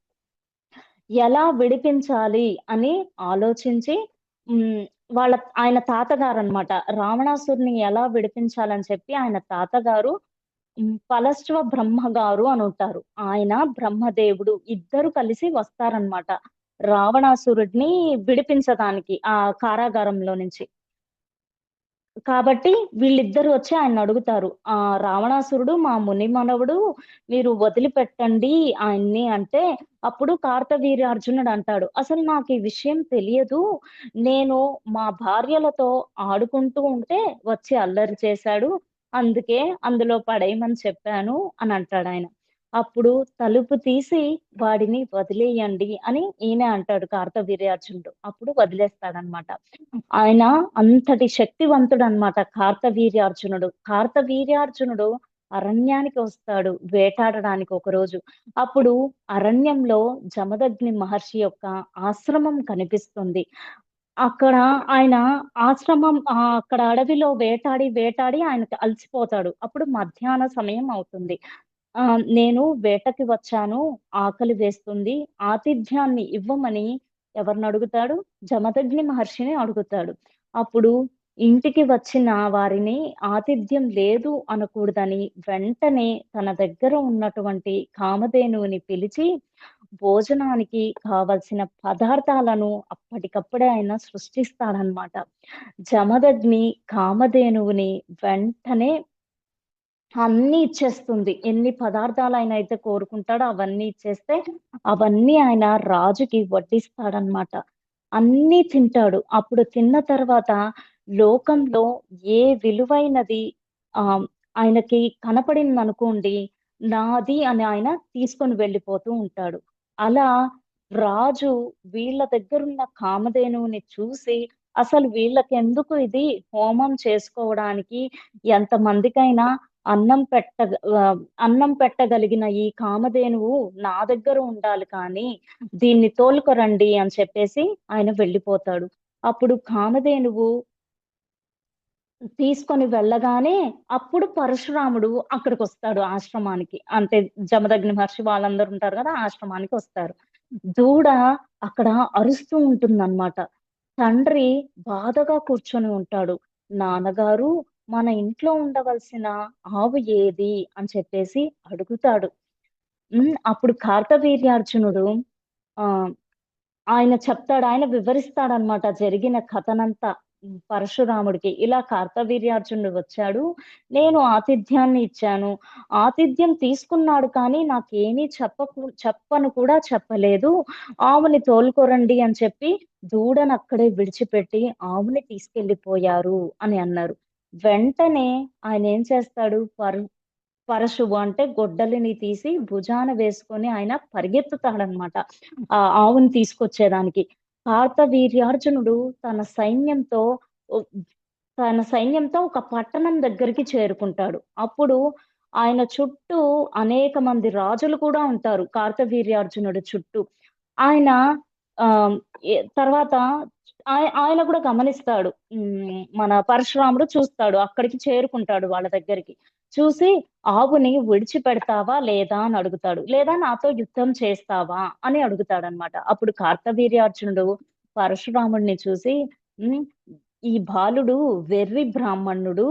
ఎలా విడిపించాలి అని ఆలోచించి హ్మ్. ఆయన తాతగారనమాట. రావణాసురుడిని ఎలా విడిపించాలని చెప్పి ఆయన తాతగారు పలశ్వ బ్రహ్మగారు అనుంటారు. ఆయన, బ్రహ్మదేవుడు ఇద్దరు కలిసి వస్తారనమాట. రావణాసురుడిని విడిపించడానికి ఆ కారాగారంలో నుంచి. కాబట్టి వీళ్ళిద్దరూ వచ్చి ఆయన్నడుగుతారు. రావణాసురుడు మా ముని మనవడు, మీరు వదిలిపెట్టండి ఆయన్ని అంటే, అప్పుడు కార్తవీర్యార్జునుడు అంటాడు, "అసలు నాకీ విషయం తెలియదు. నేను మా భార్యలతో ఆడుకుంటూ ఉంటే వచ్చి అల్లరి చేశాడు. అందుకే అందులో పడేయమని చెప్పాను" అని అంటాడాయన. అప్పుడు తలుపు తీసి వాడిని వదిలేయండి అని ఈయనే అంటాడు కార్తవీర్యార్జునుడు. అప్పుడు వదిలేస్తాడనమాట. ఆయన అంతటి శక్తివంతుడనమాట కార్తవీర్యార్జునుడు. కార్తవీర్యార్జునుడు అరణ్యానికి వస్తాడు వేటాడడానికి ఒకరోజు. అప్పుడు అరణ్యంలో జమదగ్ని మహర్షి యొక్క ఆశ్రమం కనిపిస్తుంది. అక్కడ ఆయన అక్కడ అడవిలో వేటాడి ఆయనకి అలసిపోతాడు. అప్పుడు మధ్యాహ్న సమయం అవుతుంది. నేను వేటకి వచ్చాను. ఆకలి వేస్తుంది. ఆతిథ్యాన్ని ఇవ్వమని ఎవరినడుగుతాడు? జమదగ్ని మహర్షిని అడుగుతాడు. అప్పుడు ఇంటికి వచ్చిన వారిని ఆతిథ్యం లేదు అనకూడదని వెంటనే తన దగ్గర ఉన్నటువంటి కామధేనువుని పిలిచి భోజనానికి కావలసిన పదార్థాలను అప్పటికప్పుడే ఆయన సృష్టిస్తాడనమాట. జమదగ్ని కామధేనువుని వెంటనే అన్నీ ఇచ్చేస్తుంది. ఎన్ని పదార్థాలాయన అయితే కోరుకుంటాడో అవన్నీ ఇచ్చేస్తే, అవన్నీ ఆయన రాజుకి వడ్డిస్తాడనమాట. అన్నీ తింటాడు. అప్పుడు తిన్న తర్వాత లోకంలో ఏ విలువైనది ఆహ్, ఆయనకి కనపడిందనుకోండి, నాది అని ఆయన తీసుకొని వెళ్ళిపోతూ ఉంటాడు. అలా రాజు వీళ్ళ దగ్గరున్న కామధేనువుని చూసి, అసలు వీళ్ళకెందుకు ఇది హోమం చేసుకోవడానికి ఎంతమందికైనా అన్నం పెట్టగలిగిన ఈ కామధేనువు నా దగ్గర ఉండాలి కానీ, దీన్ని తోలుకురండి అని చెప్పేసి ఆయన వెళ్ళిపోతాడు. అప్పుడు కామధేనువు తీసుకొని వెళ్ళగానే అప్పుడు పరశురాముడు అక్కడికొస్తాడు ఆశ్రమానికి. అంటే జమదగ్ని మహర్షి వాళ్ళందరూ ఉంటారు గదా! ఆశ్రమానికొస్తారు. దూడ అక్కడ అరుస్తూ ఉంటుందన్నమాట. తండ్రి బాధగా కూర్చొని ఉంటాడు. నాన్నగారు మన ఇంట్లో ఉండవలసిన ఆవు ఏది అని చెప్పేసి అడుగుతాడు. అప్పుడు కార్తవీర్యార్జునుడు ఆహ్, ఆయన వివరిస్తాడన్నమాట జరిగిన కథనంతా పరశురాముడికి. ఇలా కార్తవీర్యార్జునుడు వచ్చాడు. నేను ఆతిథ్యాన్ని ఇచ్చాను. ఆతిథ్యం తీసుకున్నాడు కానీ నాకేమీ చెప్పను కూడా చెప్పలేదు. ఆవుని తోలుకోరండి అని చెప్పి దూడనక్కడే విడిచిపెట్టి ఆవుని తీసుకెళ్ళిపోయారు అని అన్నారు. వెంటనే ఆయనేం చేస్తాడు పరశువు అంటే గొడ్డలిని తీసి భుజాన వేసుకొని ఆయన పరిగెత్తుతాడనమాట. ఆ ఆవుని తీసుకొచ్చేదానికి. కార్తవీర్యార్జునుడు తన సైన్యంతో ఒ తన సైన్యంతో ఒక పట్టణం దగ్గరికి చేరుకుంటాడు. అప్పుడు ఆయన చుట్టూ అనేక మంది రాజులు కూడా ఉంటారు కార్తవీర్యార్జునుడి చుట్టూ. ఆయన ఆ తర్వాత ఆయన కూడా గమనిస్తాడు. మన పరశురాముడు చూస్తాడు, అక్కడికి చేరుకుంటాడు వాళ్ళ దగ్గరికి. చూసి ఆవుని విడిచిపెడతావా లేదా అని అడుగుతాడు. లేదా నాతో యుద్ధం చేస్తావా అని అడుగుతాడనమాట. అప్పుడు కార్తవీర్యార్జునుడు పరశురాముడిని చూసి, "ఉమ్, ఈ బాలుడు వెర్రి బ్రాహ్మణుడు.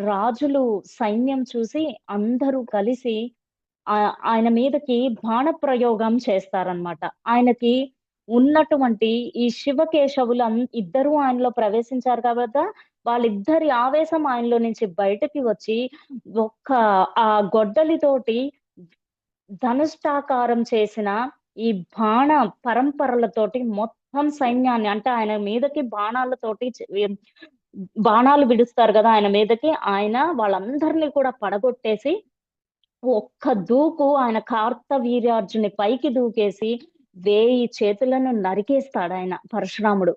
రాజులు సైన్యం చూసి అందరూ కలిసి ఆయన మీదకి బాణ ప్రయోగం చేస్తారనమాట. ఆయనకి ఉన్నటువంటి ఈ శివకేశవులు ఇద్దరూ ఆయనలో ప్రవేశించారు కాబట్టి వాళ్ళిద్దరి ఆవేశం ఆయనలో నుంచి బయటకి వచ్చి ఒక్క ఆ గొడ్డలితోటి ధనుష్టాకారం చేసిన ఈ బాణ పరంపరలతోటి మొత్తం సైన్యాన్ని, అంటే ఆయన మీదకి బాణాలతోటి బాణాలు విడుస్తారు కదా ఆయన మీదకి, ఆయన వాళ్ళందరినీ కూడా పడగొట్టేసి ఒక్క దూకు ఆయన కార్తవీర్యార్జుని పైకి దూకేసి 1000 చేతులను నరికేస్తాడాయన పరశురాముడు.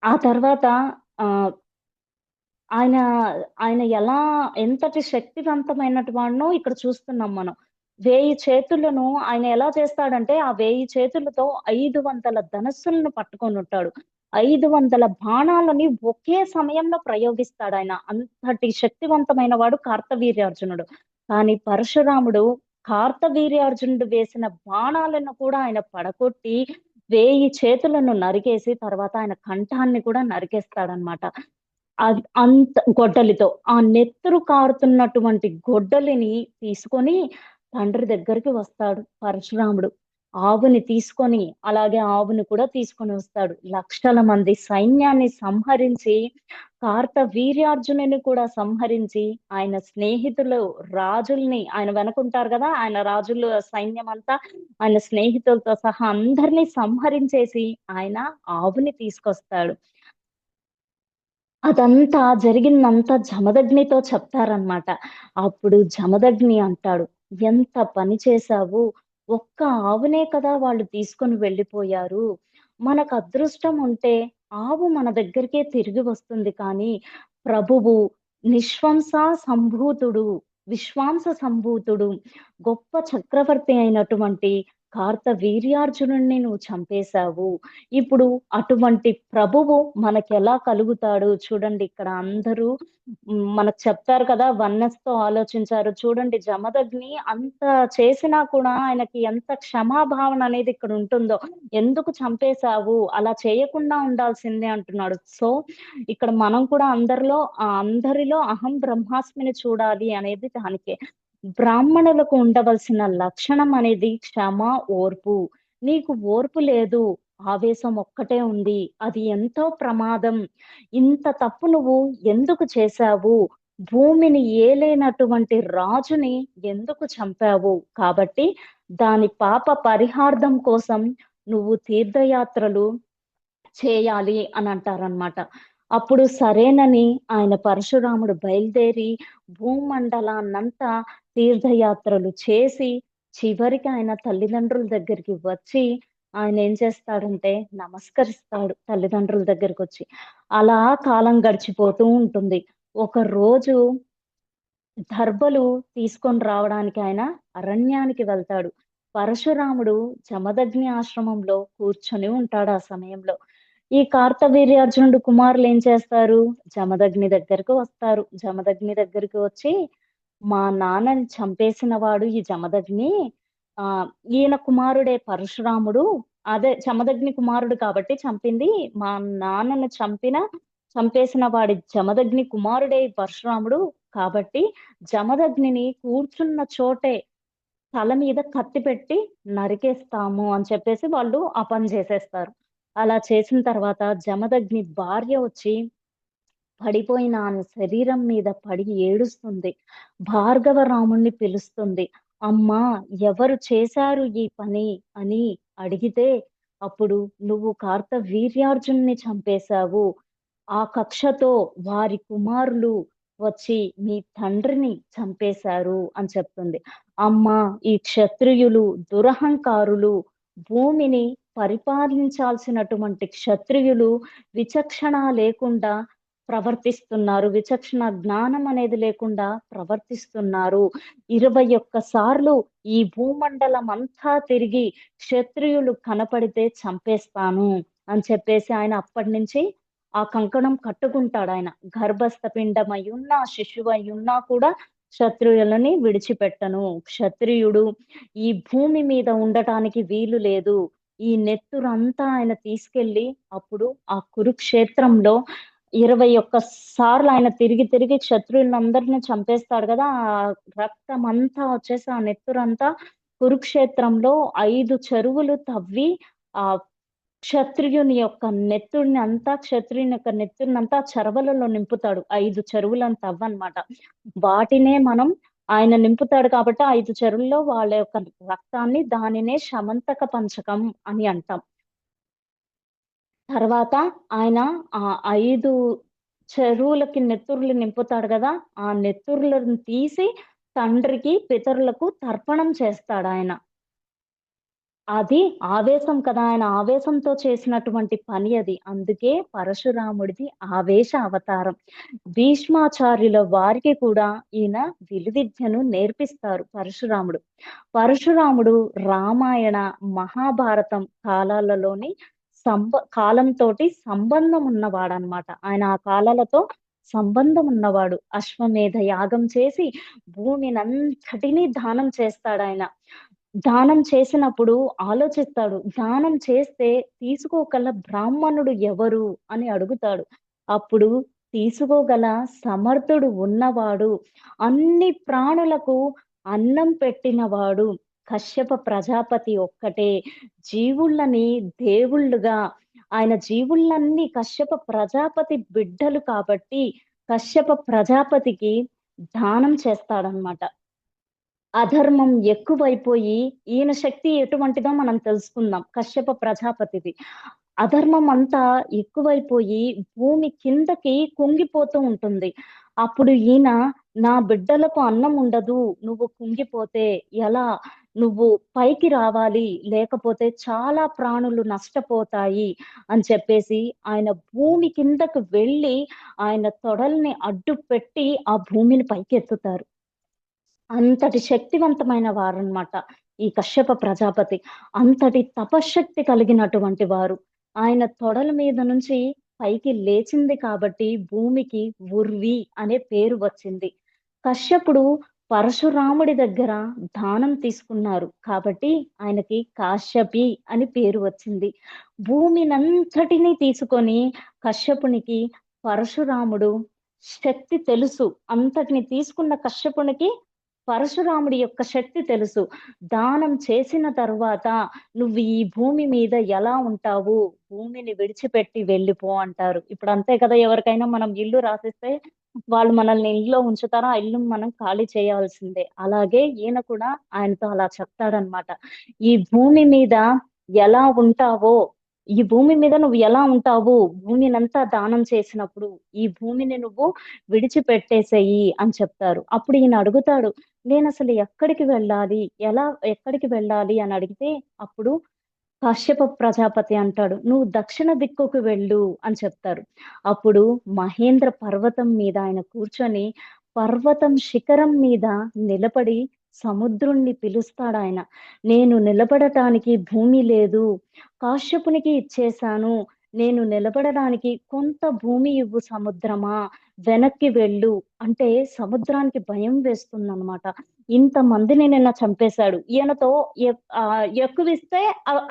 ఆ తర్వాత ఆహ్, ఆయన ఆయన ఎంతటి శక్తివంతమైనటి వాడినో ఇక్కడ చూస్తున్నాం మనం. 1000 చేతులను ఆయన ఎలా చేస్తాడంటే, ఆ 1000 చేతులతో 500 ధనస్సులను పట్టుకొనుంటాడు. 500 బాణాలని ఒకే సమయంలో ప్రయోగిస్తాడాయన. అంతటి శక్తివంతమైన వాడు కార్తవీర్యార్జునుడు. కానీ పరశురాముడు కార్తవీర్యార్జునుడు వేసిన బాణాలను కూడా ఆయన పడగొట్టి 1000 చేతులను నరికేసి తర్వాత ఆయన కంఠాన్ని కూడా నరికేస్తాడనమాట. అంత గొడ్డలితో. ఆ నెత్తురు కారుతున్నటువంటి గొడ్డలిని తీసుకొని తండ్రి దగ్గరికి వస్తాడు పరశురాముడు. ఆవుని తీసుకొని, అలాగే ఆవుని కూడా తీసుకొని వస్తాడు. లక్షల మంది సైన్యాన్ని సంహరించి, కార్తవీర్యార్జునుని కూడా సంహరించి, ఆయన స్నేహితులు రాజుల్ని ఆయన వెనకుంటారు గదా! ఆయన రాజుల సైన్యమంతా ఆయన స్నేహితులతో సహా అందరిని సంహరించేసి ఆయన ఆవుని తీసుకొస్తాడు. అదంతా జరిగిందంతా జమదగ్నితో చెప్తారనమాట. అప్పుడు జమదగ్ని అంటాడు, "ఎంత పని చేశావు! ఒక్క ఆవునే కదా వాళ్ళు తీసుకొని వెళ్ళిపోయారు. మనకు అదృష్టం ఉంటే ఆవు మన దగ్గరికే తిరిగి వస్తుంది కానీ, ప్రభువు నిశ్వంస సంభూతుడు, విశ్వాంస సంభూతుడు, గొప్ప చక్రవర్తి అయినటువంటి కార్తవీర్యార్జునుడిని నువ్వు చంపేశావు. ఇప్పుడు అటువంటి ప్రభువు మనకెలా కలుగుతాడు?" చూడండి ఇక్కడ అందరూ మనకు చెప్తారు కదా! వన్నెస్‌తో ఆలోచించారు. చూడండి జమదగ్ని అంత చేసినా కూడా ఆయనకి ఎంత క్షమాభావన అనేది ఇక్కడ ఉంటుందో. "ఎందుకు చంపేశావు? అలా చేయకుండా ఉండాల్సిందే" అంటున్నాడు. సో, ఇక్కడ మనం కూడా అందరిలో అహం బ్రహ్మాస్మిని చూడాలి అనేది దానికే. బ్రాహ్మణులకు ఉండవలసిన లక్షణం అనేది క్షమ, ఓర్పు. నీకు ఓర్పు లేదు. ఆవేశం ఒక్కటే ఉంది. అది ఎంతో ప్రమాదం. ఇంత తప్పు నువ్వు ఎందుకు చేశావు? భూమిని ఏలేనటువంటి రాజుని ఎందుకు చంపావు? కాబట్టి దాని పాప పరిహార్థం కోసం నువ్వు తీర్థయాత్రలు చేయాలి అని అంటారనమాట. అప్పుడు సరేనని ఆయన పరశురాముడు బయలుదేరి భూమండలాన్నంతా తీర్థయాత్రలు చేసి, చివరికి ఆయన తల్లిదండ్రుల దగ్గరికి వచ్చి, ఆయన ఏం చేస్తాడంటే నమస్కరిస్తాడు తల్లిదండ్రుల దగ్గరకొచ్చి. అలా కాలం గడిచిపోతూ ఉంటుంది. ఒకరోజు దర్భలు తీసుకొని రావడానికి ఆయన అరణ్యానికి వెళ్తాడు. పరశురాముడు జమదగ్ని ఆశ్రమంలో కూర్చొని ఉంటాడు ఆ సమయంలో. ఈ కార్తవీర్యార్జునుడు కుమారులు ఏం చేస్తారు? జమదగ్ని దగ్గరకు వస్తారు. జమదగ్ని దగ్గరికి వచ్చి, "మా నాన్నని చంపేసిన వాడు ఈ జమదగ్ని. ఆహ్, ఈయన కుమారుడే పరశురాముడు. అదే జమదగ్ని కుమారుడు కాబట్టి చంపింది. మా నాన్నను చంపేసిన వాడి జమదగ్ని కుమారుడే ఈ పరశురాముడు. కాబట్టి జమదగ్నిని కూర్చున్న చోటే తల మీద కత్తి పెట్టి నరికేస్తాము" అని చెప్పేసి వాళ్ళు ఆ పని చేసేస్తారు. అలా చేసిన తర్వాత జమదగ్ని భార్య వచ్చి పడిపోయిన ఆయన శరీరం మీద పడి ఏడుస్తుంది. భార్గవరాముణ్ణి పిలుస్తుంది. "అమ్మా! ఎవరు చేశారు ఈ పని?" అని అడిగితే, అప్పుడు "నువ్వు కార్తవీర్యార్జునుడిని చంపేశావు. ఆ కక్షతో వారి కుమారులు వచ్చి మీ తండ్రిని చంపేశారు" అని చెప్తుంది. "అమ్మా! ఈ క్షత్రియులు దురహంకారులు. భూమిని పరిపాలించాల్సినటువంటి క్షత్రియులు విచక్షణ లేకుండా ప్రవర్తిస్తున్నారు. విచక్షణ జ్ఞానం అనేది లేకుండా ప్రవర్తిస్తున్నారు. 21 సార్లు ఈ భూమండలం అంతా తిరిగి క్షత్రియులు కనపడితే చంపేస్తాను అని చెప్పేసి ఆయన అప్పటినుంచి ఆ కంకణం కట్టుకుంటాడు. ఆయన గర్భస్థ పిండమై ఉన్నా, శిశువై ఉన్నా కూడా క్షత్రియులని విడిచిపెట్టను. క్షత్రియుడు ఈ భూమి మీద ఉండటానికి వీలు లేదు. ఈ నెత్తురంతా ఆయన తీసుకెళ్లి అప్పుడు ఆ కురుక్షేత్రంలో 21 సార్లు ఆయన తిరిగి తిరిగి క్షత్రియులందరిని చంపేస్తాడు కదా! ఆ రక్తం అంతా వచ్చేసి ఆ నెత్తురంతా కురుక్షేత్రంలో 5 చెరువులు తవ్వి ఆ క్షత్రియుని యొక్క నెత్తుడినంతా చెరవలలో నింపుతాడు. 5 చెరువులను తవ్వనమాట. వాటినే మనం ఆయన నింపుతాడు కాబట్టి 5 చెరువుల్లో వాళ్ళ యొక్క రక్తాన్ని దానినే శమంతక పంచకం అని అంటాం. తర్వాత ఆయన ఆ 5 చెరువులకి నెత్తుర్లు నింపుతాడు గదా! ఆ నెత్తుర్లను తీసి తండ్రికి, పితరులకు తర్పణం చేస్తాడాయన. అది ఆవేశం కదా! ఆయన ఆవేశంతో చేసినటువంటి పని అది. అందుకే పరశురాముడిది ఆవేశ అవతారం. భీష్మాచార్యుల వారికి కూడా ఈయన విలువిద్యను నేర్పిస్తారు పరశురాముడు. పరశురాముడు రామాయణ, మహాభారతం కాలాలలోని కాలంతోటి సంబంధం ఉన్నవాడనమాట. ఆయన ఆ కాలాలతో సంబంధం ఉన్నవాడు. అశ్వమేధ యాగం చేసి భూమినంతటిని దానం చేస్తాడాయన. దానం చేసినప్పుడు ఆలోచిస్తాడు. దానం చేస్తే తీసుకోగల బ్రాహ్మణుడు ఎవరు అని అడుగుతాడు. అప్పుడు తీసుకోగల సమర్థుడు ఉన్నవాడు, అన్ని ప్రాణులకు అన్నం పెట్టినవాడు కశ్యప ప్రజాపతి ఒక్కటే. జీవుళ్ళని దేవుళ్ళుగా ఆయన జీవుళ్ళన్నీ కశ్యప ప్రజాపతి బిడ్డలు కాబట్టి కశ్యప ప్రజాపతికి దానం చేస్తాడనమాట. అధర్మం ఎక్కువైపోయి ఈయన శక్తి ఎటువంటిదో మనం తెలుసుకుందాం. కశ్యప ప్రజాపతిది. అధర్మం అంతా ఎక్కువైపోయి భూమి కిందకి కుంగిపోతూ ఉంటుంది. అప్పుడు ఈయన నా బిడ్డలకు అన్నం ఉండదు. నువ్వు కుంగిపోతే ఎలా? నువ్వు పైకి రావాలి. లేకపోతే చాలా ప్రాణులు నష్టపోతాయి అని చెప్పేసి ఆయన భూమి కిందకు వెళ్ళి ఆయన తొడల్ని అడ్డుపెట్టి ఆ భూమిని పైకెత్తుతారు. అంతటి శక్తివంతమైన వారన్నమాట ఈ కశ్యప ప్రజాపతి. అంతటి తపశ్శక్తి కలిగినటువంటి వారు. ఆయన తొడల మీద నుంచి పైకి లేచింది కాబట్టి భూమికి ఉర్వి అనే పేరు వచ్చింది. కశ్యపుడు పరశురాముడి దగ్గర దానం తీసుకున్నారు కాబట్టి ఆయనకి కాశ్యపి అని పేరు వచ్చింది. భూమినంతటిని తీసుకొని కశ్యపునికి పరశురాముడు శక్తి తెలుసు. అంతటిని తీసుకున్న కశ్యపునికి పరశురాముడి యొక్క శక్తి తెలుసు. దానం చేసిన తరువాత నువ్వు ఈ భూమి మీద ఎలా ఉంటావు? భూమిని విడిచిపెట్టి వెళ్ళిపో అంటారు. ఇప్పుడు అంతే కదా! ఎవరికైనా మనం ఇల్లు రాసిస్తే వాళ్ళు మనల్ని ఇంట్లో ఉంచుతారా? ఆ ఇల్లుని మనం ఖాళీ చేయాల్సిందే. అలాగే ఈయన కూడా ఆయనతో అలా చెప్తాడన్నమాట. ఈ భూమి మీద ఎలా ఉంటావో, ఈ భూమి మీద నువ్వు ఎలా ఉంటావు? భూమినంతా దానం చేసినప్పుడు ఈ భూమిని నువ్వు విడిచిపెట్టేసేయి అని చెప్తారు. అప్పుడు ఈయన అడుగుతాడు, నేనసలు ఎక్కడికి వెళ్ళాలి? ఎక్కడికి వెళ్ళాలి అని అడిగితే అప్పుడు కశ్యప ప్రజాపతి అంటాడు, నువ్వు దక్షిణ దిక్కుకు వెళ్ళు అని చెప్తారు. అప్పుడు మహేంద్ర పర్వతం మీద ఆయన కూర్చొని పర్వతం శిఖరం మీద నిలబడి సముద్రుణ్ణి పిలుస్తాడాయన. నేను నిలబడటానికి భూమి లేదు. కాశ్యపునికి ఇచ్చేశాను. నేను నిలబడడానికి కొంత భూమి ఇవ్వు సముద్రమా, వెనక్కి వెళ్ళు అంటే సముద్రానికి భయం వేస్తుందన్నమాట. ఇంతమందిని నిన్న చంపేశాడు. ఈయనతో ఎక్కువిస్తే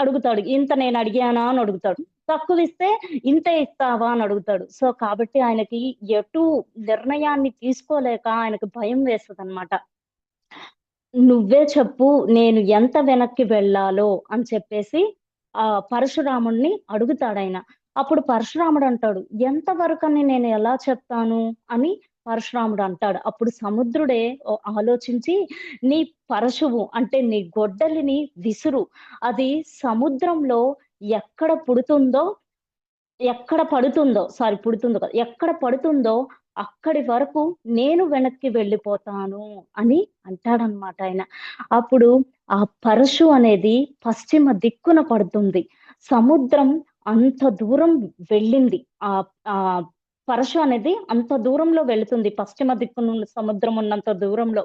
అడుగుతాడు. ఇంత నేను అడిగానా అని అడుగుతాడు. తక్కువిస్తే ఇంతే ఇస్తావా అని అడుగుతాడు. సో కాబట్టి ఆయనకి ఎటు నిర్ణయాన్ని తీసుకోలేక ఆయనకు భయం వేస్తదన్నమాట. నువ్వే చెప్పు నేను ఎంత వెనక్కి వెళ్ళాలో అని చెప్పేసి పరశురాముడిని అడుగుతాడాయన. అప్పుడు పరశురాముడు అంటాడు, ఎంత వరకని నేను ఎలా చెప్తాను అని పరశురాముడు అంటాడు. అప్పుడు సముద్రుడే ఆలోచించి నీ పరశువు అంటే నీ గొడ్డలిని విసురు. అది సముద్రంలో ఎక్కడ పుడుతుందో ఎక్కడ పడుతుందో అక్కడి వరకు నేను వెనక్కి వెళ్ళిపోతాను అని అంటాడనమాట ఆయన. అప్పుడు ఆ పరశు అనేది పశ్చిమ దిక్కున పడుతుంది. సముద్రం అంత దూరం వెళ్ళింది ఆ పరశు అనేది అంత దూరంలో వెళుతుంది, పశ్చిమ దిక్కున సముద్రం ఉన్నంత దూరంలో.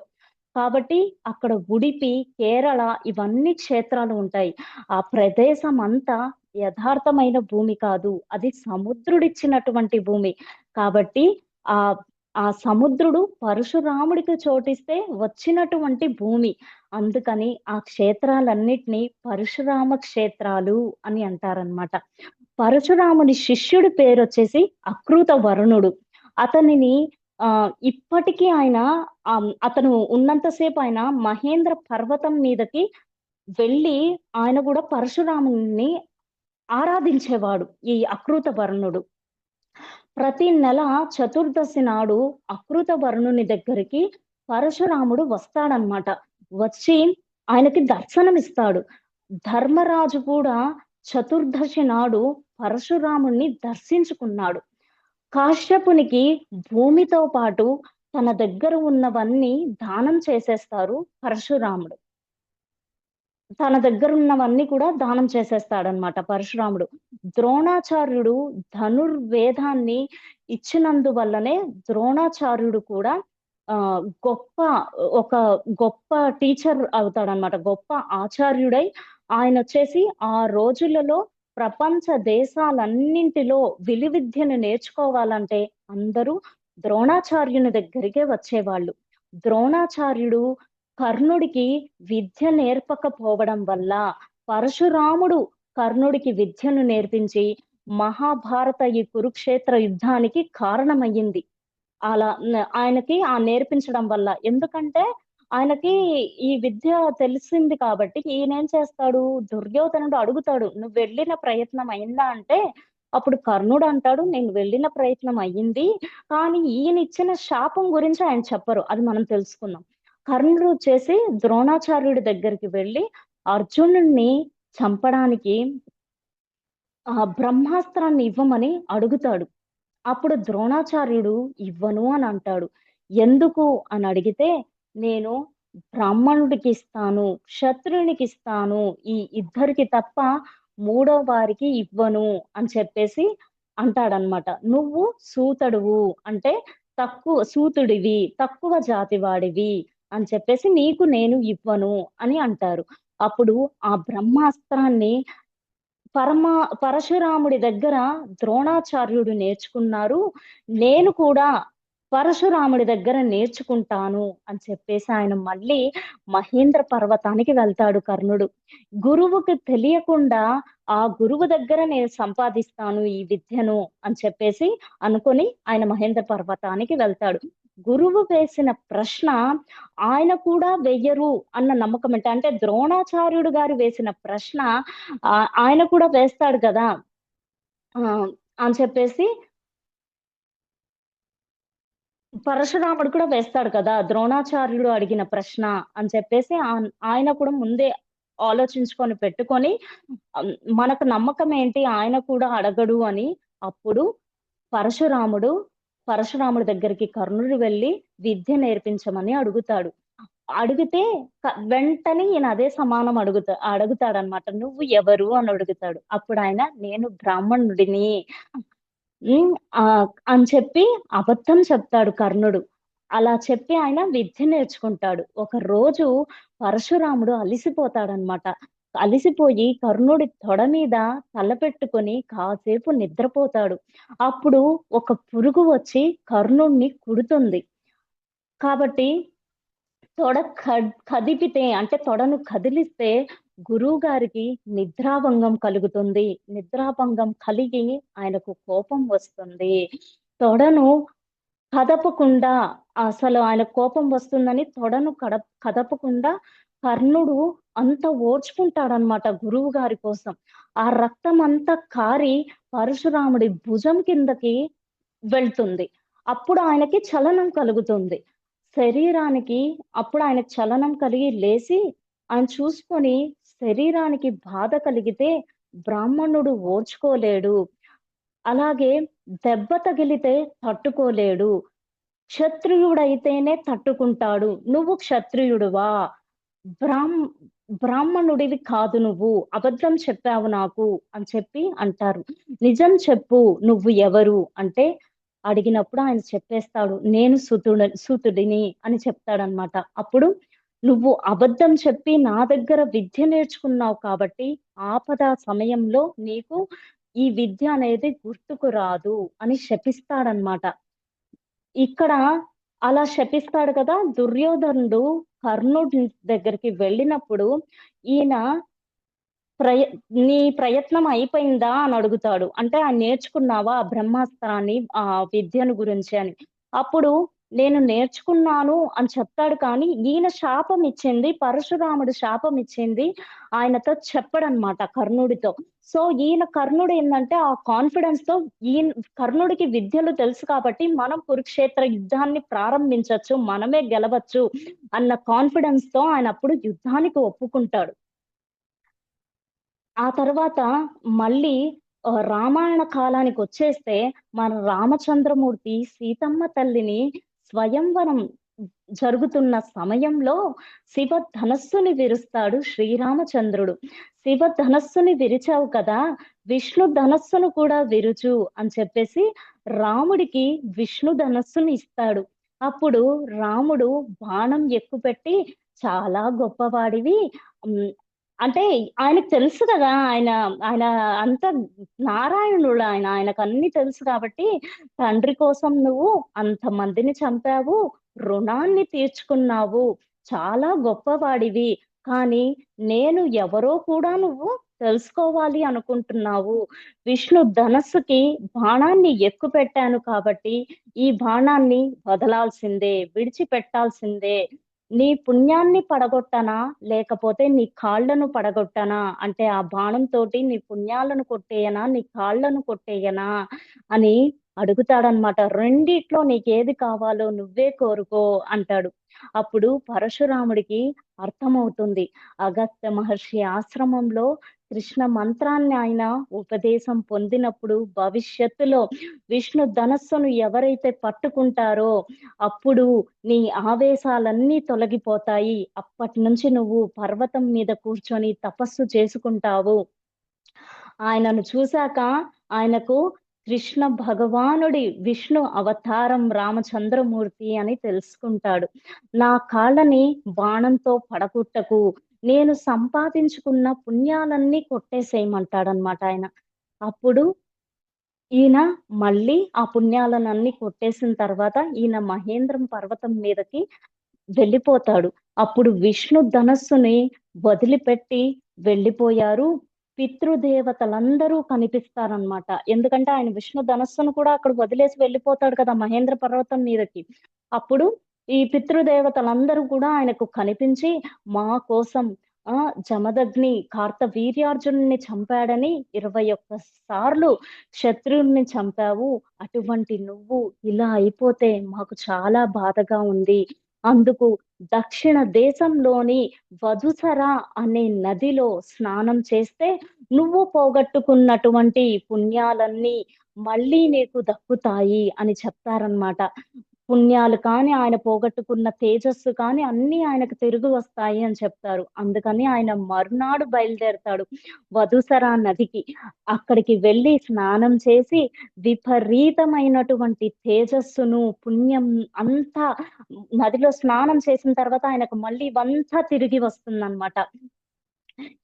కాబట్టి అక్కడ ఉడిపి, కేరళ ఇవన్నీ క్షేత్రాలు ఉంటాయి. ఆ ప్రదేశం అంతా యథార్థమైన భూమి కాదు. అది సముద్రుడిచ్చినటువంటి భూమి. కాబట్టి ఆ ఆ సముద్రుడు పరశురాముడికి చోటిస్తే వచ్చినటువంటి భూమి. అందుకని ఆ క్షేత్రాలన్నిటినీ పరశురామ క్షేత్రాలు అని అంటారనమాట. పరశురాముని శిష్యుడి పేరొచ్చేసి అకృత వరుణుడు. అతనిని ఇప్పటికీ ఆయన అతను ఉన్నంతసేపు ఆయన మహేంద్ర పర్వతం మీదకి వెళ్ళి ఆయన కూడా పరశురాముని ఆరాధించేవాడు ఈ అకృత వరుణుడు. ప్రతి నెల చతుర్దశి నాడు అకృత వరుణుని దగ్గరికి పరశురాముడు వస్తాడనమాట. వచ్చి ఆయనకి దర్శనమిస్తాడు. ధర్మరాజు కూడా చతుర్దశి నాడు పరశురాముణ్ణి దర్శించుకున్నాడు. కాశ్యపునికి భూమితో పాటు తన దగ్గర ఉన్నవన్నీ దానం చేసేస్తారు పరశురాముడు. తన దగ్గర ఉన్నవన్నీ కూడా దానం చేసేస్తాడనమాట పరశురాముడు. ద్రోణాచార్యుడు ధనుర్వేదాన్ని ఇచ్చినందువల్లనే ద్రోణాచార్యుడు కూడా గొప్ప ఒక గొప్ప టీచర్ అవుతాడనమాట. గొప్ప ఆచార్యుడై ఆయన వచ్చేసి ఆ రోజులలో ప్రపంచ దేశాలన్నింటిలో విలువిద్యను నేర్చుకోవాలంటే అందరూ ద్రోణాచార్యుని దగ్గరికే వచ్చేవాళ్ళు. ద్రోణాచార్యుడు కర్ణుడికి విద్య నేర్పకపోవడం వల్ల పరశురాముడు కర్ణుడికి విద్యను నేర్పించి మహాభారత ఈ కురుక్షేత్ర యుద్ధానికి కారణమయ్యింది. అలా ఆయనకి నేర్పించడం వల్ల. ఎందుకంటే ఆయనకి ఈ విద్య తెలిసింది కాబట్టి ఈయనేం చేస్తాడు, దుర్యోధనుడు అడుగుతాడు, నువ్వు వెళ్ళిన ప్రయత్నం అయిందా అంటే అప్పుడు కర్ణుడు అంటాడు, నేను వెళ్ళిన ప్రయత్నం అయ్యింది, కానీ ఈయన ఇచ్చిన శాపం గురించి ఆయన చెప్పరు. అది మనం తెలుసుకుందాం. కర్ణుడు వచ్చేసి ద్రోణాచార్యుడి దగ్గరికి వెళ్ళి అర్జునుడిని చంపడానికి బ్రహ్మాస్త్రాన్ని ఇవ్వమని అడుగుతాడు. అప్పుడు ద్రోణాచార్యుడు ఇవ్వను అని అంటాడు. ఎందుకు అని అడిగితే, నేను బ్రాహ్మణుడికి ఇస్తాను, క్షత్రునికి ఇస్తాను, ఈ ఇద్దరికి తప్ప మూడో వారికి ఇవ్వను అని చెప్పేసి అంటాడనమాట. నువ్వు సూతడువు అంటే సూతుడివి, తక్కువ జాతి వాడివి అని చెప్పేసి నీకు నేను ఇవ్వను అని అంటారు. అప్పుడు ఆ బ్రహ్మాస్త్రాన్ని పరశురాముడి దగ్గర ద్రోణాచార్యుడు నేర్చుకున్నారు. నేను కూడా పరశురాముడి దగ్గర నేర్చుకుంటాను అని చెప్పేసి ఆయన మళ్ళీ మహేంద్ర పర్వతానికి వెళ్తాడు కర్ణుడు. గురువుకి తెలియకుండా ఆ గురువు దగ్గర నేను సంపాదిస్తాను ఈ విద్యను అని చెప్పేసి అనుకొని ఆయన మహేంద్ర పర్వతానికి వెళ్తాడు. గురువు వేసిన ప్రశ్న ఆయన కూడా వెయ్యరు అన్న నమ్మకం అంటే ద్రోణాచార్యుడు గారు వేసిన ప్రశ్న ఆయన కూడా వేస్తాడు కదా అని చెప్పేసి పరశురాముడు కూడా వేస్తాడు కదా ద్రోణాచార్యుడు అడిగిన ప్రశ్న అని చెప్పేసి ఆయన కూడా ముందే ఆలోచించుకొని పెట్టుకొని మనకు నమ్మకం ఏంటి ఆయన కూడా అడగడు అని. అప్పుడు పరశురాముడి దగ్గరికి కర్ణుడు వెళ్ళి విద్య నేర్పించమని అడుగుతాడు. అడిగితే వెంటనే ఈయన అదే సమానం అడుగుతాడనమాట. నువ్వు ఎవరు అని అడుగుతాడు. అప్పుడు ఆయన నేను బ్రాహ్మణుడిని అని చెప్పి అబద్ధం చెప్తాడు కర్ణుడు. అలా చెప్పి ఆయన విద్య నేర్చుకుంటాడు. ఒక రోజు పరశురాముడు అలిసిపోతాడనమాట. అలిసిపోయి కర్ణుడి తొడ మీద తలపెట్టుకొని కాసేపు నిద్రపోతాడు. అప్పుడు ఒక పురుగు వచ్చి కర్ణుడిని కుడుతుంది. కాబట్టి తొడ కదిపితే అంటే తొడను కదిలిస్తే గురువు గారికి నిద్రాభంగం కలుగుతుంది. నిద్రాభంగం కలిగి ఆయనకు కోపం వస్తుంది. తొడను కదపకుండా అసలు ఆయన కోపం వస్తుందని తొడను కదపకుండా కర్ణుడు అంత ఓర్చుకుంటాడనమాట గురువు గారి కోసం. ఆ రక్తం అంతా కారి పరశురాముడి భుజం కిందకి వెళ్తుంది. అప్పుడు ఆయనకి చలనం కలుగుతుంది శరీరానికి. అప్పుడు ఆయనకు చలనం కలిగి లేచి ఆయన చూసుకొని శరీరానికి బాధ కలిగితే బ్రాహ్మణుడు ఓర్చుకోలేడు. అలాగే దెబ్బ తగిలితే తట్టుకోలేడు. క్షత్రియుడైతేనే తట్టుకుంటాడు. నువ్వు క్షత్రియుడువా? బ్రాహ్మణుడివి కాదు, నువ్వు అబద్ధం చెప్పావు నాకు అని చెప్పి అంటారు. నిజం చెప్పు, నువ్వు ఎవరు అంటే అడిగినప్పుడు ఆయన చెప్పేస్తాడు, నేను సూతుడిని అని చెప్తాడనమాట. అప్పుడు నువ్వు అబద్ధం చెప్పి నా దగ్గర విద్య నేర్చుకున్నావు కాబట్టి ఆపద సమయంలో నీకు ఈ విద్య అనేది గుర్తుకు రాదు అని శపిస్తాడనమాట. ఇక్కడ అలా శపిస్తాడు కదా! దుర్యోధనుడు కర్ణుడి దగ్గరికి వెళ్ళినప్పుడు ఈయన ప్రయ నీ ప్రయత్నం అయిపోయిందా అని అడుగుతాడు. అంటే నేర్చుకున్నావా ఆ బ్రహ్మాస్త్రాన్ని, విద్యను గురించి అని. అప్పుడు నేను నేర్చుకున్నాను అని చెప్తాడు కానీ, ఈయన శాపం ఇచ్చింది, పరశురాముడు శాపం ఇచ్చింది ఆయనతో చెప్పడనమాట కర్ణుడితో. సో, ఈయన కర్ణుడు ఏందంటే ఆ కాన్ఫిడెన్స్‌తో కర్ణుడికి విద్యలు తెలుసు కాబట్టి మనం కురుక్షేత్ర యుద్ధాన్ని ప్రారంభించొచ్చు, మనమే గెలవచ్చు అన్న కాన్ఫిడెన్స్‌తో ఆయన అప్పుడు యుద్ధానికి ఒప్పుకుంటాడు. ఆ తర్వాత మళ్ళీ రామాయణ కాలానికొచ్చేస్తే మన రామచంద్రమూర్తి సీతమ్మ తల్లిని స్వయంవరం జరుగుతున్న సమయంలో శివ ధనస్సుని విరుస్తాడు శ్రీరామచంద్రుడు. శివ ధనస్సుని విరిచావు కదా! విష్ణు ధనస్సును కూడా విరుచు అని చెప్పేసి రాముడికి విష్ణు ధనస్సుని ఇస్తాడు. అప్పుడు రాముడు బాణం ఎక్కుపెట్టి చాలా గొప్పవాడివి. హ్మ్. అంటే ఆయనకు తెలుసు కదా! ఆయన ఆయన అంత నారాయణుడు ఆయన. ఆయనకన్నీ తెలుసు కాబట్టి, తండ్రి కోసం నువ్వు అంతమందిని చంపావు, రుణాన్ని తీర్చుకున్నావు, చాలా గొప్పవాడివి. కానీ నేను ఎవరో కూడా నువ్వు తెలుసుకోవాలి అనుకుంటున్నావు. విష్ణు ధనస్సుకి బాణాన్ని ఎక్కుపెట్టాను కాబట్టి, ఈ బాణాన్ని వదలాల్సిందే, విడిచిపెట్టాల్సిందే. నీ పుణ్యాన్ని పడగొట్టనా? లేకపోతే నీ కాళ్ళను పడగొట్టనా? అంటే ఆ బాణంతోటి నీ పుణ్యాలను కొట్టేయనా? నీ కాళ్ళను కొట్టేయనా? అని అడుగుతాడనమాట. రెండిట్లో నీకేది కావాలో నువ్వే కోరుకో అంటాడు. అప్పుడు పరశురాముడికి అర్థమవుతుంది. అగస్త్య మహర్షి ఆశ్రమంలో కృష్ణ మంత్రాన్ని ఆయన ఉపదేశం పొందినప్పుడు భవిష్యత్తులో విష్ణు ధనస్సును ఎవరైతే పట్టుకుంటారో అప్పుడు నీ ఆవేశాలన్నీ తొలగిపోతాయి. అప్పటినుంచి నువ్వు పర్వతం మీద కూర్చొని తపస్సు చేసుకుంటావు. ఆయనను చూసాక ఆయనకు కృష్ణ భగవానుడి విష్ణు అవతారం రామచంద్రమూర్తి అని తెలుసుకుంటాడు. నా కాళ్ళని బాణంతో పడగొట్టకు. నేను సంపాదించుకున్న పుణ్యాలన్నీ కొట్టేసేయమంటాడన్నమాట ఆయన. అప్పుడు ఈయన మళ్ళీ ఆ పుణ్యాలనన్నీ కొట్టేసిన తర్వాత ఈయన మహేంద్రం పర్వతం మీదకి వెళ్ళిపోతాడు. అప్పుడు విష్ణు ధనస్సుని వదిలిపెట్టి వెళ్ళిపోయారు. పితృదేవతలందరూ కనిపిస్తారనమాట. ఎందుకంటే ఆయన విష్ణు ధనస్సును కూడా అక్కడ వదిలేసి వెళ్ళిపోతాడు కదా! మహేంద్ర పర్వతం మీదకి. అప్పుడు ఈ పితృదేవతలందరూ కూడా ఆయనకు కనిపించి మా కోసం జమదగ్ని కార్తవీర్యార్జునుడిని చంపాడని 21 సార్లు శత్రువుల్ని చంపావు. అటువంటి నువ్వు ఇలా అయిపోతే మాకు చాలా బాధగా ఉంది. అందుకు దక్షిణ దేశంలోని వధుసర అనే నదిలో స్నానం చేస్తే నువ్వు పోగొట్టుకున్నటువంటి పుణ్యాలన్నీ మళ్ళీ నీకు దక్కుతాయి అని చెప్తారనమాట. పుణ్యాలు కానీ, ఆయన పోగొట్టుకున్న తేజస్సు కానీ అన్నీ ఆయనకు తిరిగి వస్తాయి అని చెప్తారు. అందుకని ఆయన మరునాడు బయలుదేరతాడు వధుసర నదికి. అక్కడికి వెళ్లి స్నానం చేసి విపరీతమైనటువంటి తేజస్సును, పుణ్యం అంతా నదిలో స్నానం చేసిన తర్వాత ఆయనకు మళ్ళీ ఇవంతా తిరిగి వస్తుందన్నమాట.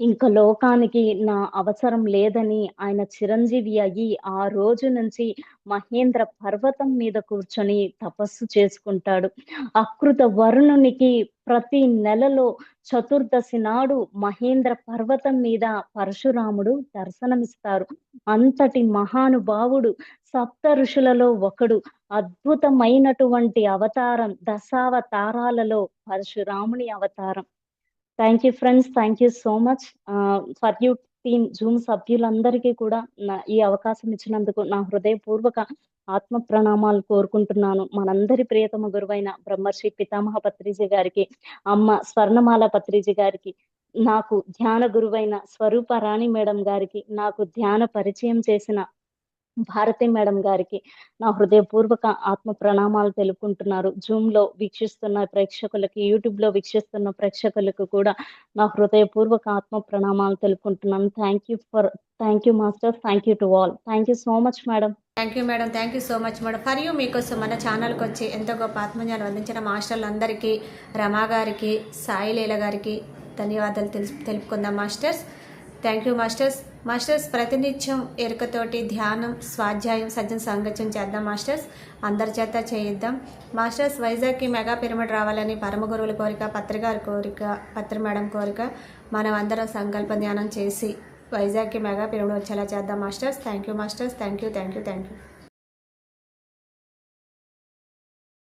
ఇంక లోకానికి నా అవసరం లేదని ఆయన చిరంజీవి అయ్యి ఆ రోజు నుంచి మహేంద్ర పర్వతం మీద కూర్చొని తపస్సు చేసుకుంటాడు. అకృత వరుణునికి ప్రతి నెలలో చతుర్దశి నాడు మహేంద్ర పర్వతం మీద పరశురాముడు దర్శనమిస్తారు. అంతటి మహానుభావుడు, సప్త ఋషులలో ఒకడు. అద్భుతమైనటువంటి అవతారం, దశావతారాలలో పరశురాముని అవతారం. Thank you friends. Thank you so much. For you team Zoom సభ్యులందరికీ కూడా ఈ అవకాశం ఇచ్చినందుకు నా హృదయపూర్వక ఆత్మ ప్రణామాలు కోరుకుంటున్నాను. మనందరి ప్రియతమ గురువైన బ్రహ్మర్షి పితామహ పత్రిజీ గారికి, అమ్మ స్వర్ణమాల పత్రిజీ గారికి, నాకు ధ్యాన గురువైన స్వరూప రాణి మేడం గారికి, నాకు ధ్యాన పరిచయం చేసిన భారతి మేడం గారికి నా హృదయపూర్వక ఆత్మ ప్రణామాలు తెలుపుకుంటున్నారు. జూమ్ లో వీక్షిస్తున్న ప్రేక్షకులకి, యూట్యూబ్ లో వీక్షిస్తున్న ప్రేక్షకులకు కూడా నా హృదయపూర్వక ఆత్మ ప్రణామాలు తెలుపుకుంటున్నాను. Thank you masters. Thank you to all. Thank you so much madam. Thank you madam, thank you so much madam. For you మీకోసం మన ఛానల్కి వచ్చి ఎంతో గొప్ప ఆత్మజ్ఞానం అందించిన మాస్టర్లందరికీ, రమా గారికి, సాయి లీల గారికి ధన్యవాదాలు తెలుపుకుందాం masters. Thank you masters. Masters ప్రతినిత్యం ఎరుకతోటి ధ్యానం, స్వాధ్యాయం, సజ్జన సాంగత్యం చేద్దాం మాస్టర్స్. అందరి చేత చేయిద్దాం మాస్టర్స్. వైజాగ్కి మెగా పిరమిడ్ రావాలని పరమ గురువుల కోరిక, పత్రిగారి కోరిక, పత్రి మేడం కోరిక. మనం అందరం సంకల్ప ధ్యానం చేసి వైజాగ్కి మెగా పిరమిడ్ వచ్చేలా చేద్దాం masters. Thank you masters. Thank you.